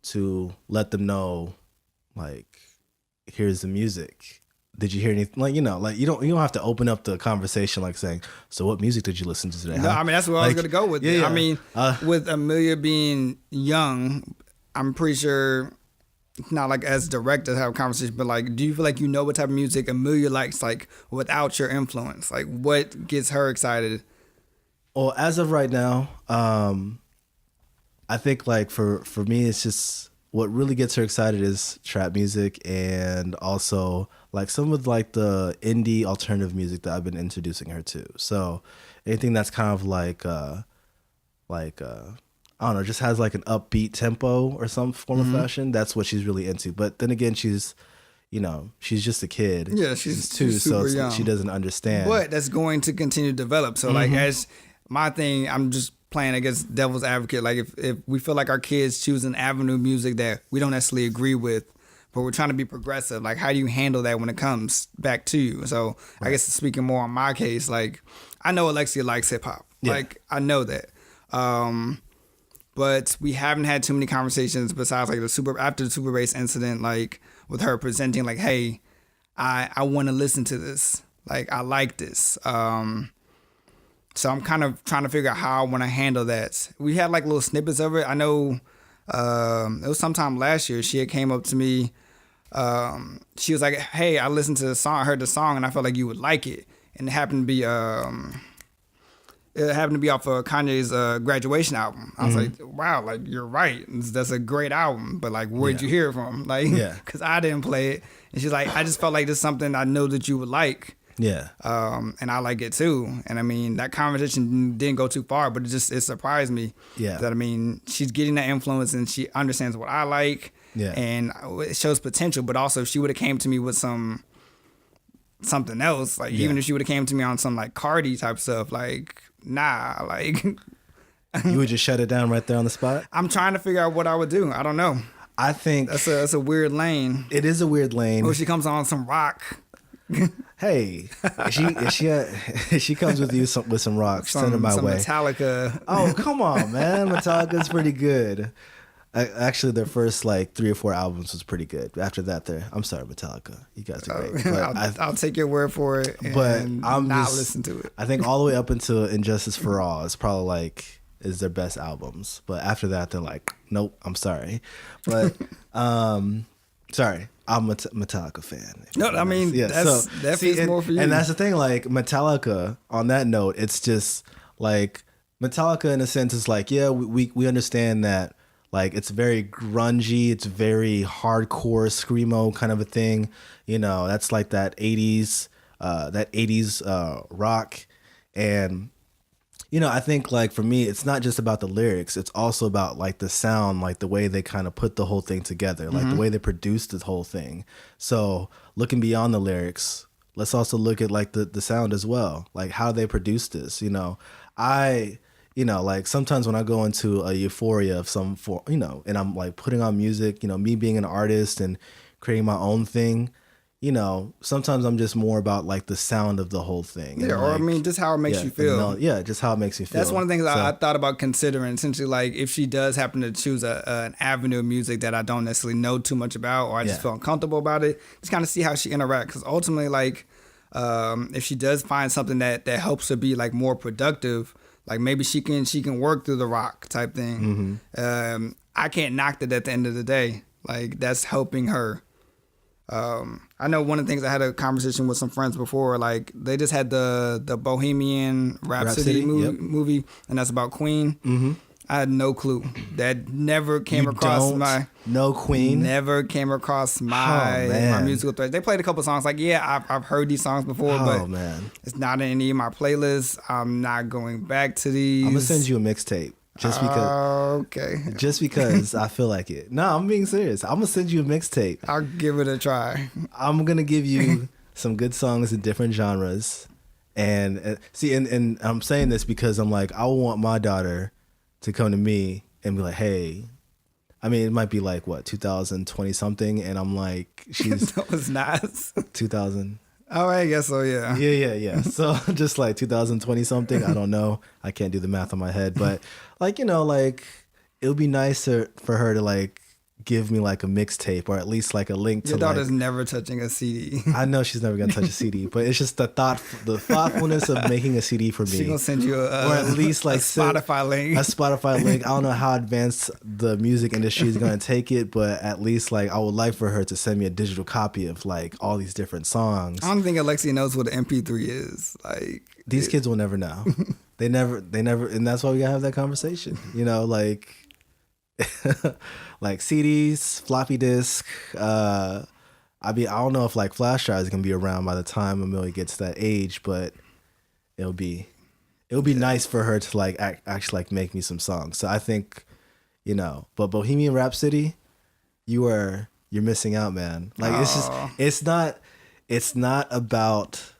to let them know, like, here's the music. Did you hear anything? Like, you know, like you don't have to open up the conversation like saying, so what music did you listen to today? No, I mean, that's where I was going to go with it. I mean, with Amelia being young, I'm pretty sure not like as direct to have a conversation, but like, do you feel like you know what type of music Amelia likes, like without your influence? Like what gets her excited? Well, as of right now, I think like for me, it's just what really gets her excited is trap music and also like some of like the indie alternative music that I've been introducing her to. So anything that's kind of like I don't know, just has like an upbeat tempo or some form of fashion. That's what she's really into. But then again, she's, you know, she's just a kid. Yeah, she's two, super so young. She doesn't understand. But that's going to continue to develop. So like as my thing, I'm just playing, I guess, devil's advocate. Like if we feel like our kids choose an avenue of music that we don't necessarily agree with, but we're trying to be progressive, like how do you handle that when it comes back to you? So I guess speaking more on my case, like I know Alexia likes hip hop. Yeah. Like I know that. But we haven't had too many conversations besides like after the Super Bass incident, like with her presenting like, hey, I want to listen to this. Like I like this. So I'm kind of trying to figure out how I want to handle that. We had like little snippets of it. I know it was sometime last year. She had came up to me. She was like, hey, I listened to the song, I heard the song, and I felt like you would like it. And it happened to be off of Kanye's Graduation album. I was like, wow, like you're right. That's a great album. But like, where'd you hear it from? Like, because I didn't play it. And she's like, I just felt like this is something I know that you would like. Yeah. And I like it too. And I mean, that conversation didn't go too far, but it surprised me. Yeah. That I mean, she's getting that influence and she understands what I like. Yeah. And it shows potential. But also, if she would have came to me with something else, like even if she would have came to me on some like Cardi type stuff, like nah, like you would just shut it down right there on the spot. I'm trying to figure out what I would do. I don't know. I think that's a weird lane. It is a weird lane. Or she comes on some rock. Hey, if she comes with you with some rocks, send her my way. Metallica. Oh, come on, man. Metallica's pretty good. Actually, their first like 3 or 4 albums was pretty good. After that, I'm sorry, Metallica. You guys are great. But I'll take your word for it. But I'm not listen to it. I think all the way up until Injustice for All is probably like is their best albums. But after that, they're like, nope, I'm sorry. But sorry, I'm a Metallica fan. No, I mean, that fits more for you. And that's the thing, like Metallica, on that note, it's just like Metallica in a sense is like, yeah, we understand that, like, it's very grungy, it's very hardcore, screamo kind of a thing. You know, that's like that 80s rock. And, you know, I think like for me, it's not just about the lyrics. It's also about like the sound, like the way they kind of put the whole thing together, like the way they produced the whole thing. So looking beyond the lyrics, let's also look at like the sound as well. Like how they produced this, you know. You know, like sometimes when I go into a euphoria of you know, and I'm like putting on music, you know, me being an artist and creating my own thing, you know, sometimes I'm just more about like the sound of the whole thing. Yeah, or I mean, just how it makes you feel. Just how it makes you feel. That's one of the things I thought about considering. Essentially, like if she does happen to choose an avenue of music that I don't necessarily know too much about, or I just feel uncomfortable about it, just kind of see how she interacts. Because ultimately, like if she does find something that helps her be like more productive, like maybe she can work through the rock type thing. I can't knock that at the end of the day. Like that's helping her. I know one of the things I had a conversation with some friends before, like they just had the Bohemian Rhapsody movie, and that's about Queen. I had no clue. That never came across my Queen. Never came across my musical thread. They played a couple songs. Like I've heard these songs before, but it's not in any of my playlists. I'm not going back to these. I'm gonna send you a mixtape. Just because I feel like it. No, I'm being serious. I'm gonna send you a mixtape. I'll give it a try. I'm gonna give you some good songs in different genres, and see, and I'm saying this because I'm like, I want my daughter to come to me and be like, hey, I mean, it might be like what 2020 something, and I'm like, she's that was nice. 2000. Oh, I guess so, yeah. Yeah. So just like 2020 something, I don't know. I can't do the math on my head, but like, you know, like it would be nice for her to like give me like a mixtape or at least like a link to your daughter's never touching a CD. I know she's never gonna touch a CD, but it's just the thoughtfulness of making a CD for me. She's gonna send you or at least like a Spotify link. A Spotify link. I don't know how advanced the music industry is gonna take it, but at least like I would like for her to send me a digital copy of like all these different songs. I don't think Alexia knows what an MP3 is. Like these kids will never know. They never, and that's why we gotta have that conversation. You know, like. Like CDs, floppy disk. I don't know if like flash drives can be around by the time Amelia gets to that age, but it'll be nice for her to like actually like make me some songs. So I think, you know, but Bohemian Rhapsody, you're missing out, man. Like it's not about.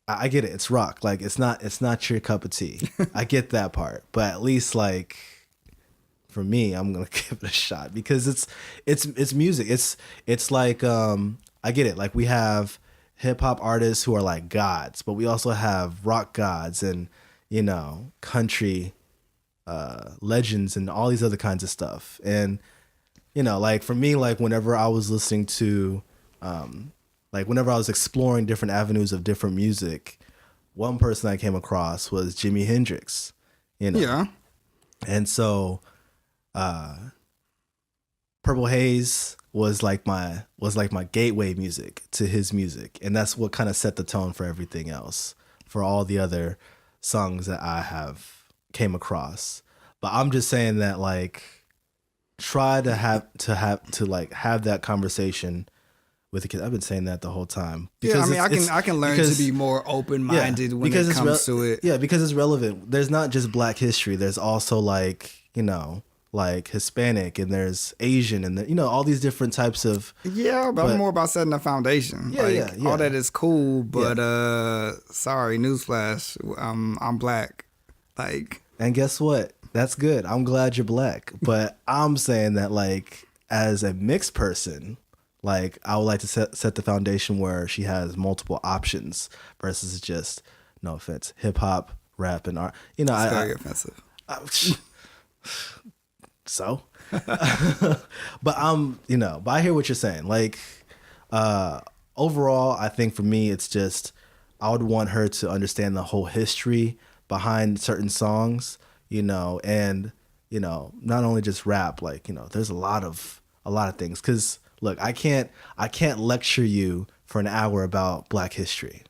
I get it. It's rock. Like it's not your cup of tea. I get that part, but at least like. For me, I'm gonna give it a shot because it's music. It's like I get it. Like we have hip hop artists who are like gods, but we also have rock gods and you know country legends and all these other kinds of stuff. And you know, like for me, like whenever I was listening to, like whenever I was exploring different avenues of different music, one person I came across was Jimi Hendrix. You know, yeah, and so. Purple Haze was like my gateway music to his music, and that's what kind of set the tone for everything else, for all the other songs that I have came across. But I'm just saying that like try to have that conversation with the kids. I've been saying that the whole time. Because I mean, I can learn to be more open-minded when it comes to it. Yeah, because it's relevant. There's not just Black history. There's also like, you know, like Hispanic and there's Asian and you know, all these different types of. Yeah, but I'm more about setting a foundation. Yeah, like, yeah. All that is cool, but sorry, newsflash, I'm Black. Like. And guess what? That's good. I'm glad you're Black. But I'm saying that like as a mixed person, like I would like to set the foundation where she has multiple options versus just, no offense, hip hop, rap, and art. You know, it's very offensive. So, but I hear what you're saying. Like, overall, I think for me, it's just I would want her to understand the whole history behind certain songs, you know, and you know, not only just rap. Like, you know, there's a lot of things because. look, I can't lecture you for an hour about Black history.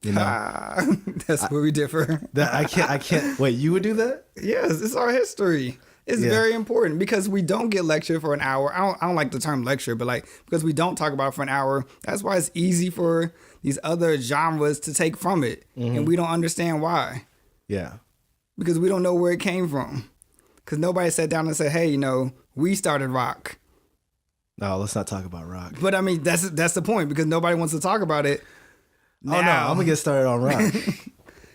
You know, that's where we differ. That I can't. Wait, you would do that? Yes, it's our history. It's very important because we don't get lectured for an hour. I don't like the term lecture, but like because we don't talk about it for an hour, that's why it's easy for these other genres to take from it, and we don't understand why. Yeah, because we don't know where it came from. Because nobody sat down and said, "Hey, you know, we started rock." No, let's not talk about rock. But I mean, that's the point because nobody wants to talk about it. Now. Oh no, I'm gonna get started on rock.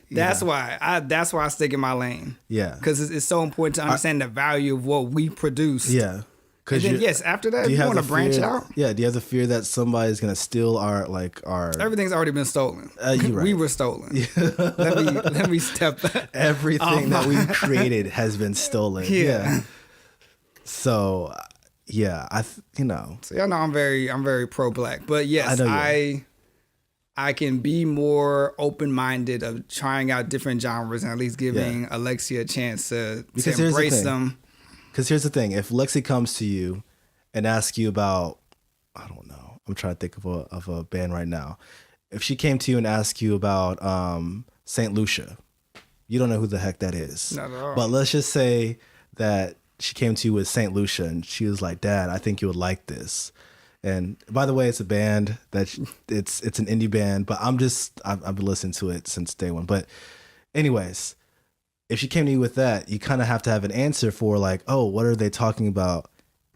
That's why I stick in my lane. Yeah, because it's so important to understand the value of what we produce. Yeah, and then yes, after that, if you want to branch out. Yeah, do you have the fear that somebody's gonna steal our? Everything's already been stolen. You're right. We were stolen. Yeah. let me step back. Everything that we've created has been stolen. Yeah. So, yeah, So y'all know I'm very pro Black, but yes, I can be more open-minded of trying out different genres and at least giving Alexia a chance to embrace them. Because here's the thing. If Lexi comes to you and asks you about, I don't know, I'm trying to think of a band right now. If she came to you and asked you about St. Lucia, you don't know who the heck that is. Not at all. But let's just say that she came to you with St. Lucia and she was like, Dad, I think you would like this. And by the way, it's a band that it's an indie band, but I've been listening to it since day one. But anyways, if she came to you with that, you kind of have to have an answer for like, oh, what are they talking about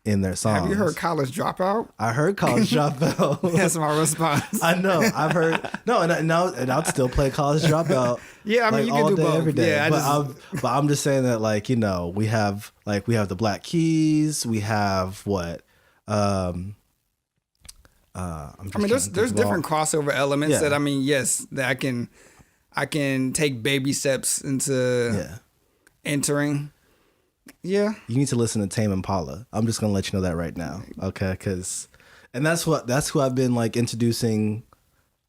in their songs? Have you heard College Dropout? I heard College Dropout. That's my response. I know. I've heard and I'd still play College Dropout. Yeah, I mean, like, you can do day, both. every day. Yeah, but I'm just saying that like, you know, we have the Black Keys, we have what there's different crossover elements that that I can take baby steps into entering. Yeah, you need to listen to Tame Impala. I'm just gonna let you know that right now, okay? And that's who I've been like introducing,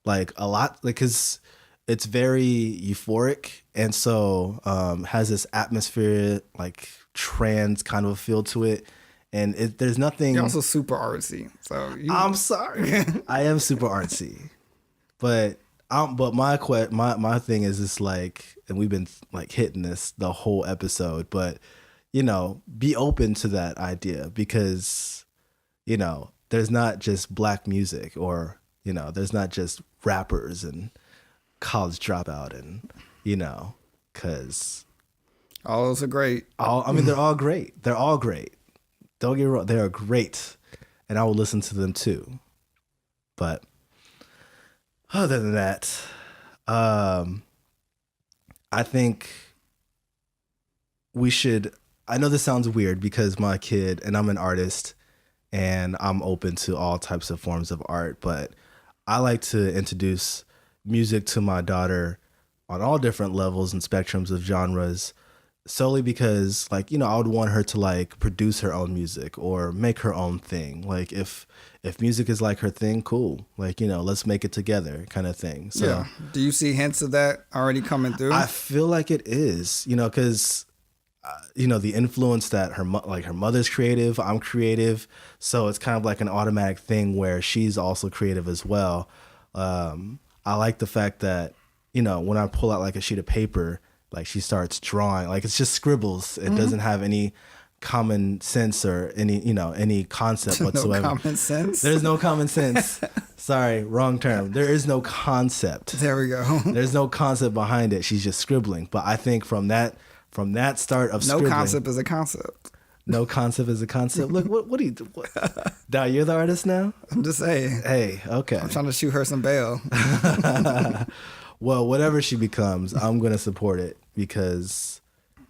like a lot, like because it's very euphoric and so has this atmosphere like trance kind of a feel to it. And there's nothing. You're also super artsy, so I'm sorry. I am super artsy, but my thing is just like, and we've been like hitting this the whole episode, but you know, be open to that idea because you know, there's not just Black music, or you know, there's not just rappers and College Dropout, and you know, because all those are great. They're all great. They're all great. Don't get me wrong, they are great, and I will listen to them too. But other than that, I think we should. I know this sounds weird because my kid, and I'm an artist, and I'm open to all types of forms of art, but I like to introduce music to my daughter on all different levels and spectrums of genres. Solely because, like, you know, I would want her to like produce her own music or make her own thing. Like, if music is like her thing, cool. Like, you know, let's make it together, kind of thing. So, yeah. Do you see hints of that already coming through? I feel like it is, you know, because, you know, the influence that her mother's creative, I'm creative, so it's kind of like an automatic thing where she's also creative as well. I like the fact that, you know, when I pull out like a sheet of paper, like she starts drawing, like it's just scribbles. It doesn't have any common sense or any concept whatsoever. No common sense? There's no common sense. Sorry, wrong term. There is no concept. There we go. There's no concept behind it. She's just scribbling. But I think from that start of scribbling. No concept is a concept. No concept is a concept. Look, what do you do? Now you're the artist now? I'm just saying. Hey, okay. I'm trying to shoot her some bail. Well, whatever she becomes, I'm going to support it because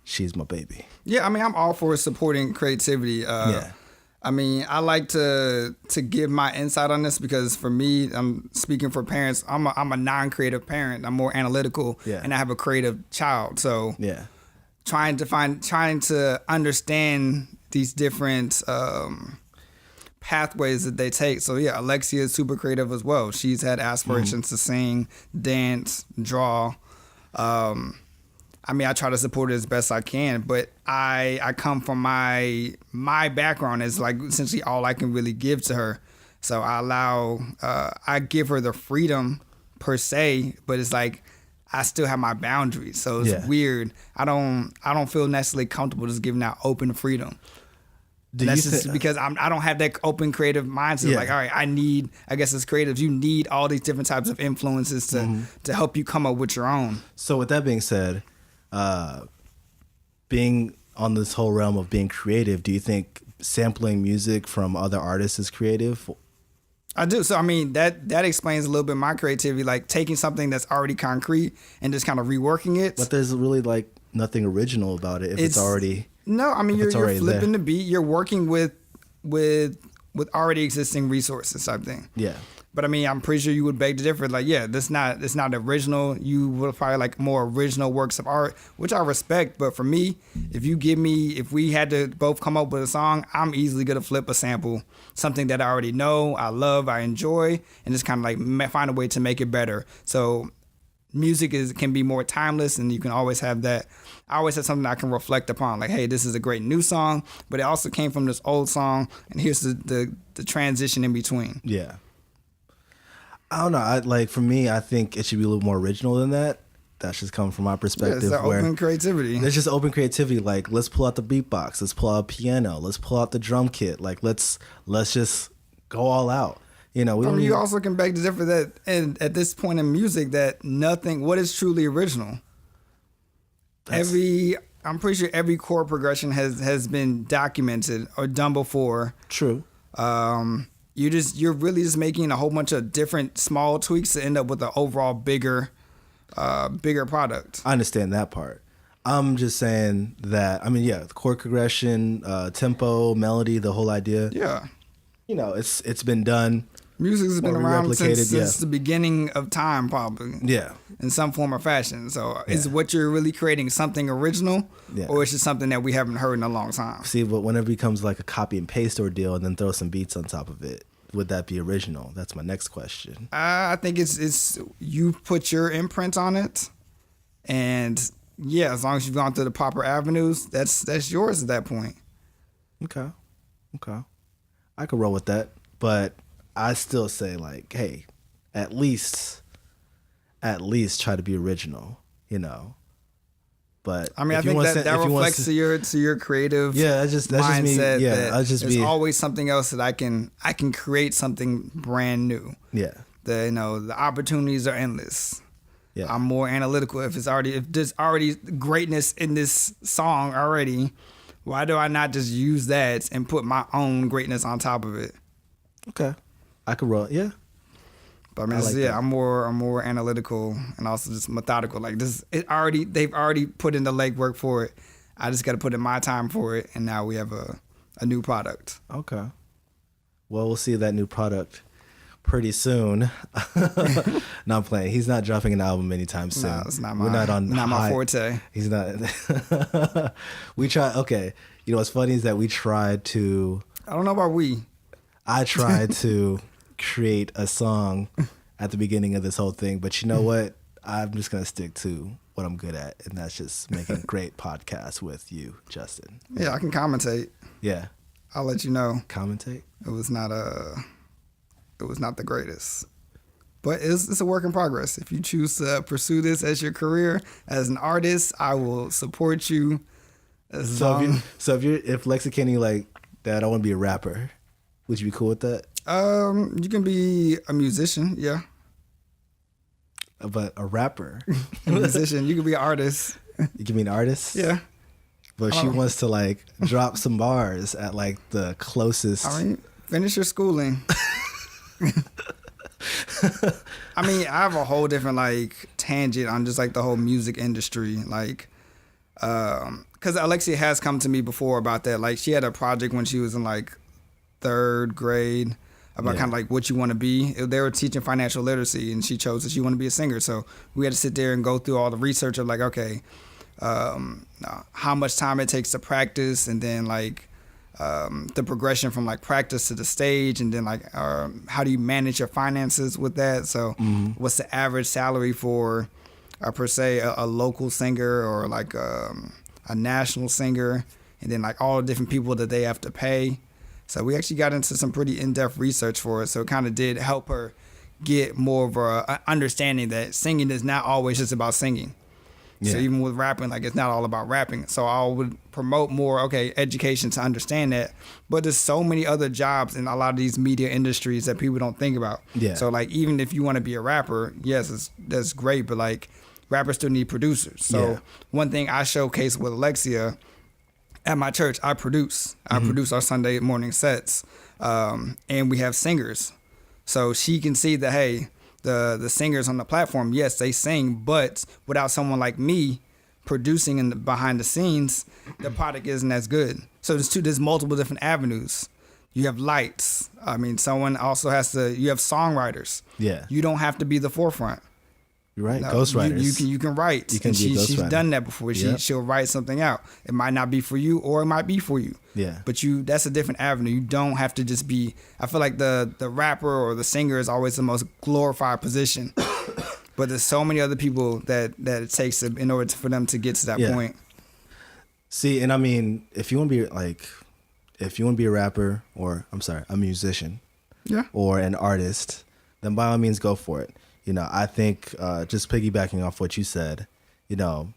she's my baby. Yeah, I mean, I'm all for supporting creativity. Yeah. I mean, I like to give my insight on this because for me, I'm speaking for parents. I'm a non-creative parent. I'm more analytical, and I have a creative child. So yeah, trying to understand these different pathways that they take. So yeah, Alexia is super creative as well. She's had aspirations to sing, dance, draw. I mean, I try to support it as best I can, but I come from my background is like essentially all I can really give to her. So I give her the freedom per se, but it's like I still have my boundaries. So it's weird. I don't feel necessarily comfortable just giving out open freedom. That's just because I don't have that open creative mindset. Like, all right, I guess as creatives, you need all these different types of influences to help you come up with your own. So with that being said, being on this whole realm of being creative, do you think sampling music from other artists is creative? I do. So, I mean, that explains a little bit my creativity, like taking something that's already concrete and just kind of reworking it. But there's really like nothing original about it if it's already... No, I mean, you're flipping the beat. You're working with already existing resources type thing. Yeah. But I mean, I'm pretty sure you would beg to differ. Like, yeah, it's not original. You would probably like more original works of art, which I respect. But for me, if we had to both come up with a song, I'm easily gonna flip a sample, something that I already know, I love, I enjoy, and just kind of like find a way to make it better. So music can be more timeless, and you can always have that. I always have something I can reflect upon, like, hey, this is a great new song, but it also came from this old song, and here's the transition in between. Yeah. I don't know. For me, I think it should be a little more original than that. That's just coming from my perspective. Yeah, it's open creativity. It's just open creativity. Like, let's pull out the beatbox. Let's pull out a piano. Let's pull out the drum kit. Like, let's just go all out. You know, you also can beg to differ that, and at this point in music, that what is truly original. I'm pretty sure every chord progression has been documented or done before. True. You're really just making a whole bunch of different small tweaks to end up with an overall bigger product. I understand that part. I'm just saying that, the chord progression, tempo, melody, the whole idea. Yeah. You know, it's been done. Music has been around since the beginning of time, probably. Yeah. In some form or fashion. So is what you're really creating something original, or is it something that we haven't heard in a long time? See, but when it becomes like a copy and paste ordeal and then throw some beats on top of it, would that be original? That's my next question. I think it's you put your imprint on it, and as long as you've gone through the proper avenues, that's yours at that point. Okay. I could roll with that, but I still say, like, hey, at least try to be original, you know. But I mean, I think that reflects to your creative that's just me. Yeah, there's always something else that I can create something brand new. Yeah. The opportunities are endless. Yeah. I'm more analytical. If there's already greatness in this song already, why do I not just use that and put my own greatness on top of it? Okay. I could roll, yeah. But I mean, I'm more analytical and also just methodical. Like they've already put in the legwork for it. I just got to put in my time for it, and now we have a new product. Okay. Well, we'll see that new product pretty soon. No, I'm playing. He's not dropping an album anytime soon. No, it's not my forte. He's not. We try. Okay. You know what's funny is that we tried to. I don't know about we. I tried to create a song at the beginning of this whole thing, but you know what? I'm just gonna stick to what I'm good at, and that's just making great podcasts with you, Justin. Yeah, I can commentate. Yeah, I'll let you know. Commentate. It was not the greatest, but it's a work in progress. If you choose to pursue this as your career as an artist, I will support you. If Lexicani like that, I want to be a rapper. Would you be cool with that? You can be a musician, yeah. But a rapper? A musician, you can be an artist. You can be an artist? Yeah. But she wants to like drop some bars at like the closest. I mean, finish your schooling. I mean, I have a whole different like tangent on just like the whole music industry. Like, because Alexia has come to me before about that. Like, she had a project when she was in like 3rd grade about kind of like what you want to be. They were teaching financial literacy, and she chose that she wanted to be a singer. So we had to sit there and go through all the research of like, okay, how much time it takes to practice, and then like the progression from like practice to the stage, and then like how do you manage your finances with that? So what's the average salary for per se a local singer or like a national singer, and then like all the different people that they have to pay. So we actually got into some pretty in-depth research for it. So it kind of did help her get more of a understanding that singing is not always just about singing. Yeah. So even with rapping, like, it's not all about rapping. So I would promote more, education to understand that. But there's so many other jobs in a lot of these media industries that people don't think about. Yeah. So, like, even if you want to be a rapper, yes, that's great. But, like, rappers still need producers. So one thing I showcase with Alexia, at my church, I produce. I produce our Sunday morning sets. And we have singers. So she can see that, hey, the singers on the platform, yes, they sing, but without someone like me producing in the behind the scenes, the product isn't as good. So there's multiple different avenues. You have lights. I mean, someone also you have songwriters. Yeah. You don't have to be the forefront. You're right. Ghostwriters. You can write. You can be a ghostwriter. She's done that before. She'll write something out. It might not be for you, or it might be for you. Yeah. But that's a different avenue. You don't have to just be. I feel like the rapper or the singer is always the most glorified position. But there's so many other people that it takes in order for them to get to that point. See, and I mean, if you want to be a rapper, or a musician, or an artist, then by all means go for it. You know, I think just piggybacking off what you said, you know,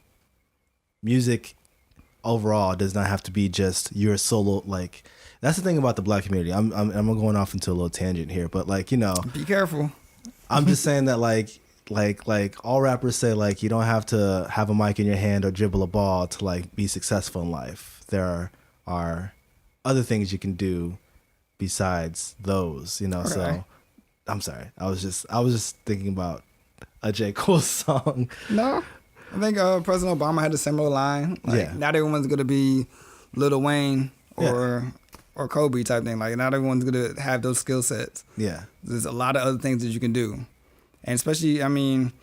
music overall does not have to be just your solo. Like, that's the thing about the Black community. I'm going off into a little tangent here, but, like, you know, be careful. I'm just saying that like all rappers say, like, you don't have to have a mic in your hand or dribble a ball to, like, be successful in life. There are other things you can do besides those, you know. Okay. So I'm sorry. I was just thinking about a J. Cole song. No, I think President Obama had a similar line. Like, not everyone's gonna be Lil Wayne or Kobe type thing. Like, not everyone's gonna have those skill sets. Yeah, there's a lot of other things that you can do, and especially, I mean,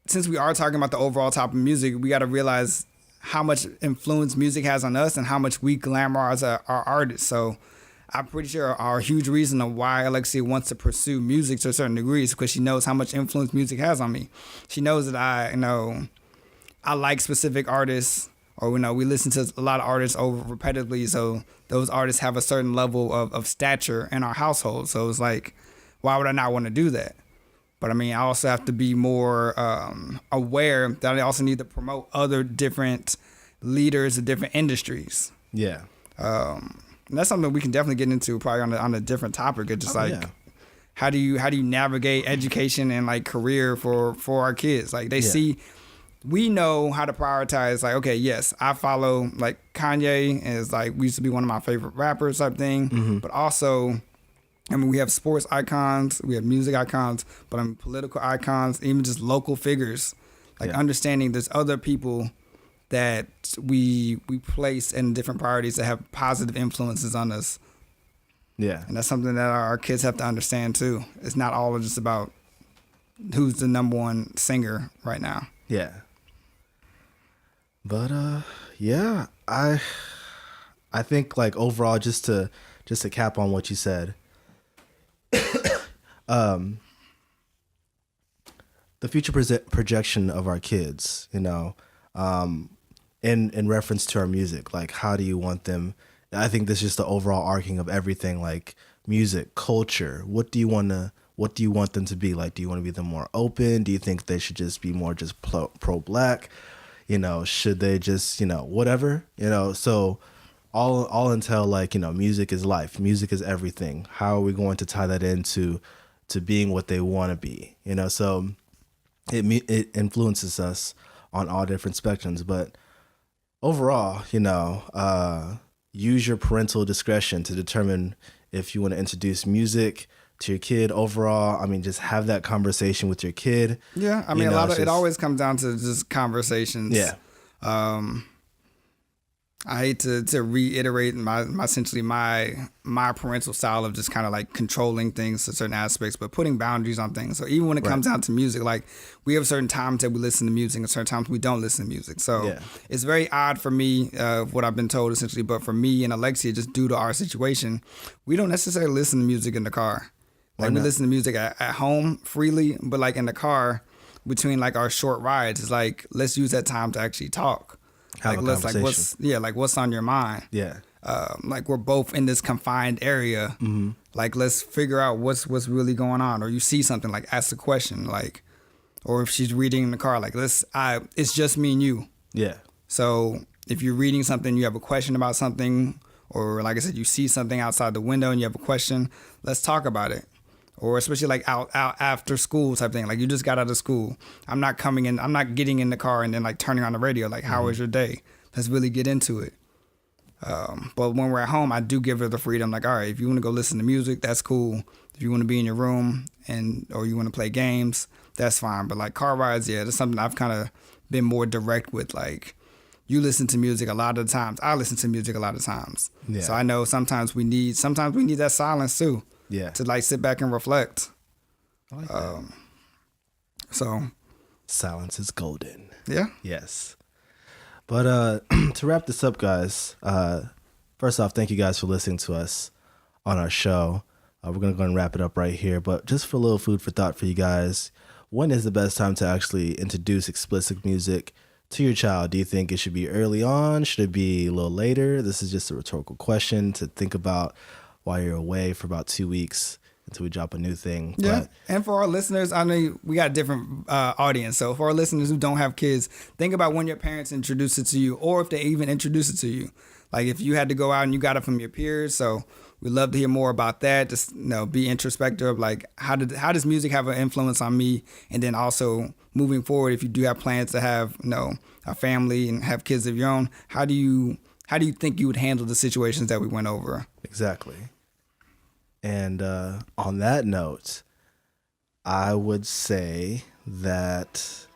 since we are talking about the overall topic of music, we got to realize how much influence music has on us and how much we glamorize our artists. So I'm pretty sure our huge reason of why Alexia wants to pursue music to a certain degree is because she knows how much influence music has on me. She knows that I like specific artists, or we listen to a lot of artists over repetitively. So those artists have a certain level of stature in our household. So it's like, why would I not want to do that? But I mean, I also have to be more aware that I also need to promote other different leaders of different industries. Yeah. And that's something we can definitely get into probably on a different topic. It's just how do you navigate education and, like, career for our kids? Like, they see, we know how to prioritize. Like, okay, yes, I follow, like, Kanye is, like, we used to be one of my favorite rappers type thing. But also, I mean, we have sports icons, we have music icons, but I mean, political icons, even just local figures. Like, understanding there's other people that we place in different priorities that have positive influences on us. Yeah. And that's something that our kids have to understand too. It's not all just about who's the number one singer right now. Yeah. But I think, like, overall, just to cap on what you said, the future projection of our kids, you know, in reference to our music, like, how do you want them? I think this is just the overall arcing of everything, like music, culture. What do you want them to be? Like, do you want to be them more open? Do you think they should just be more just pro-black? You know, should they just, you know, whatever, you know? So all until, like, you know, music is life. Music is everything. How are we going to tie that into being what they want to be? You know, so it influences us on all different spectrums. But overall, you know, use your parental discretion to determine if you want to introduce music to your kid. Overall, I mean, just have that conversation with your kid. Yeah, I mean, it always comes down to just conversations. Yeah. I hate to reiterate my parental style of just kind of like controlling things to certain aspects, but putting boundaries on things. So even when it comes down to music, like, we have certain times that we listen to music and certain times we don't listen to music. So it's very odd for me, what I've been told essentially, but for me and Alexia, just due to our situation, we don't necessarily listen to music in the car. Like, we listen to music at home freely, but, like, in the car between, like, our short rides, it's like, let's use that time to actually talk. Have a conversation. What's on your mind? Yeah. like we're both in this confined area. Like, let's figure out what's really going on. Or you see something, like ask a question, like, or if she's reading in the car, like it's just me and you. Yeah. So if you're reading something, you have a question about something, or like I said, you see something outside the window and you have a question, let's talk about it. Or especially like out after school type thing. Like you just got out of school. I'm not getting in the car and then like turning on the radio. Like, how was your day? Let's really get into it. But when we're at home, I do give her the freedom. Like, all right, if you want to go listen to music, that's cool. If you want to be in your room or you want to play games, that's fine. But like car rides, yeah, that's something I've kind of been more direct with. Like, you listen to music a lot of the times. I listen to music a lot of times. Yeah. So I know sometimes we need that silence too. Yeah. To like sit back and reflect. I like that. So silence is golden. Yeah. Yes. But to wrap this up, guys, first off, thank you guys for listening to us on our show. We're going to go and wrap it up right here. But just for a little food for thought for you guys, when is the best time to actually introduce explicit music to your child? Do you think it should be early on? Should it be a little later? This is just a rhetorical question to think about while you're away for about 2 weeks until we drop a new thing. Yeah. But, and for our listeners, I know we got a different audience. So for our listeners who don't have kids, think about when your parents introduced it to you, or if they even introduced it to you. Like if you had to go out and you got it from your peers. So we'd love to hear more about that. Just, be introspective. Like how does music have an influence on me? And then also moving forward, if you do have plans to have, a family and have kids of your own, how do you think you would handle the situations that we went over? Exactly. And on that note, I would say that...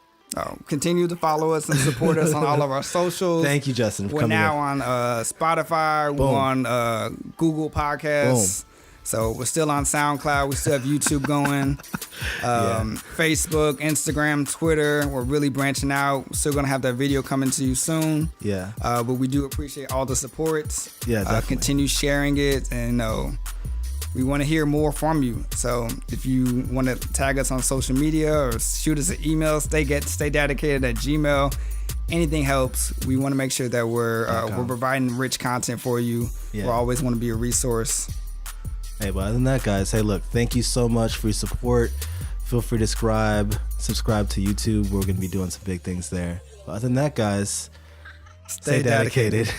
continue to follow us and support us on all of our socials. Thank you, Justin. We're now on Spotify. Boom. We're on Google Podcasts. Boom. So we're still on SoundCloud. We still have YouTube going. Facebook, Instagram, Twitter. We're really branching out. We're still going to have that video coming to you soon. Yeah. But we do appreciate all the support. Yeah, definitely. Continue sharing it. And we want to hear more from you. So if you want to tag us on social media or shoot us an email, staydadicated@gmail.com. Anything helps. We want to make sure that we're providing rich content for you. Yeah. We always want to be a resource. Hey, but other than that, guys, hey, look, thank you so much for your support. Feel free to subscribe to YouTube. We're going to be doing some big things there. But other than that, guys, stay dedicated.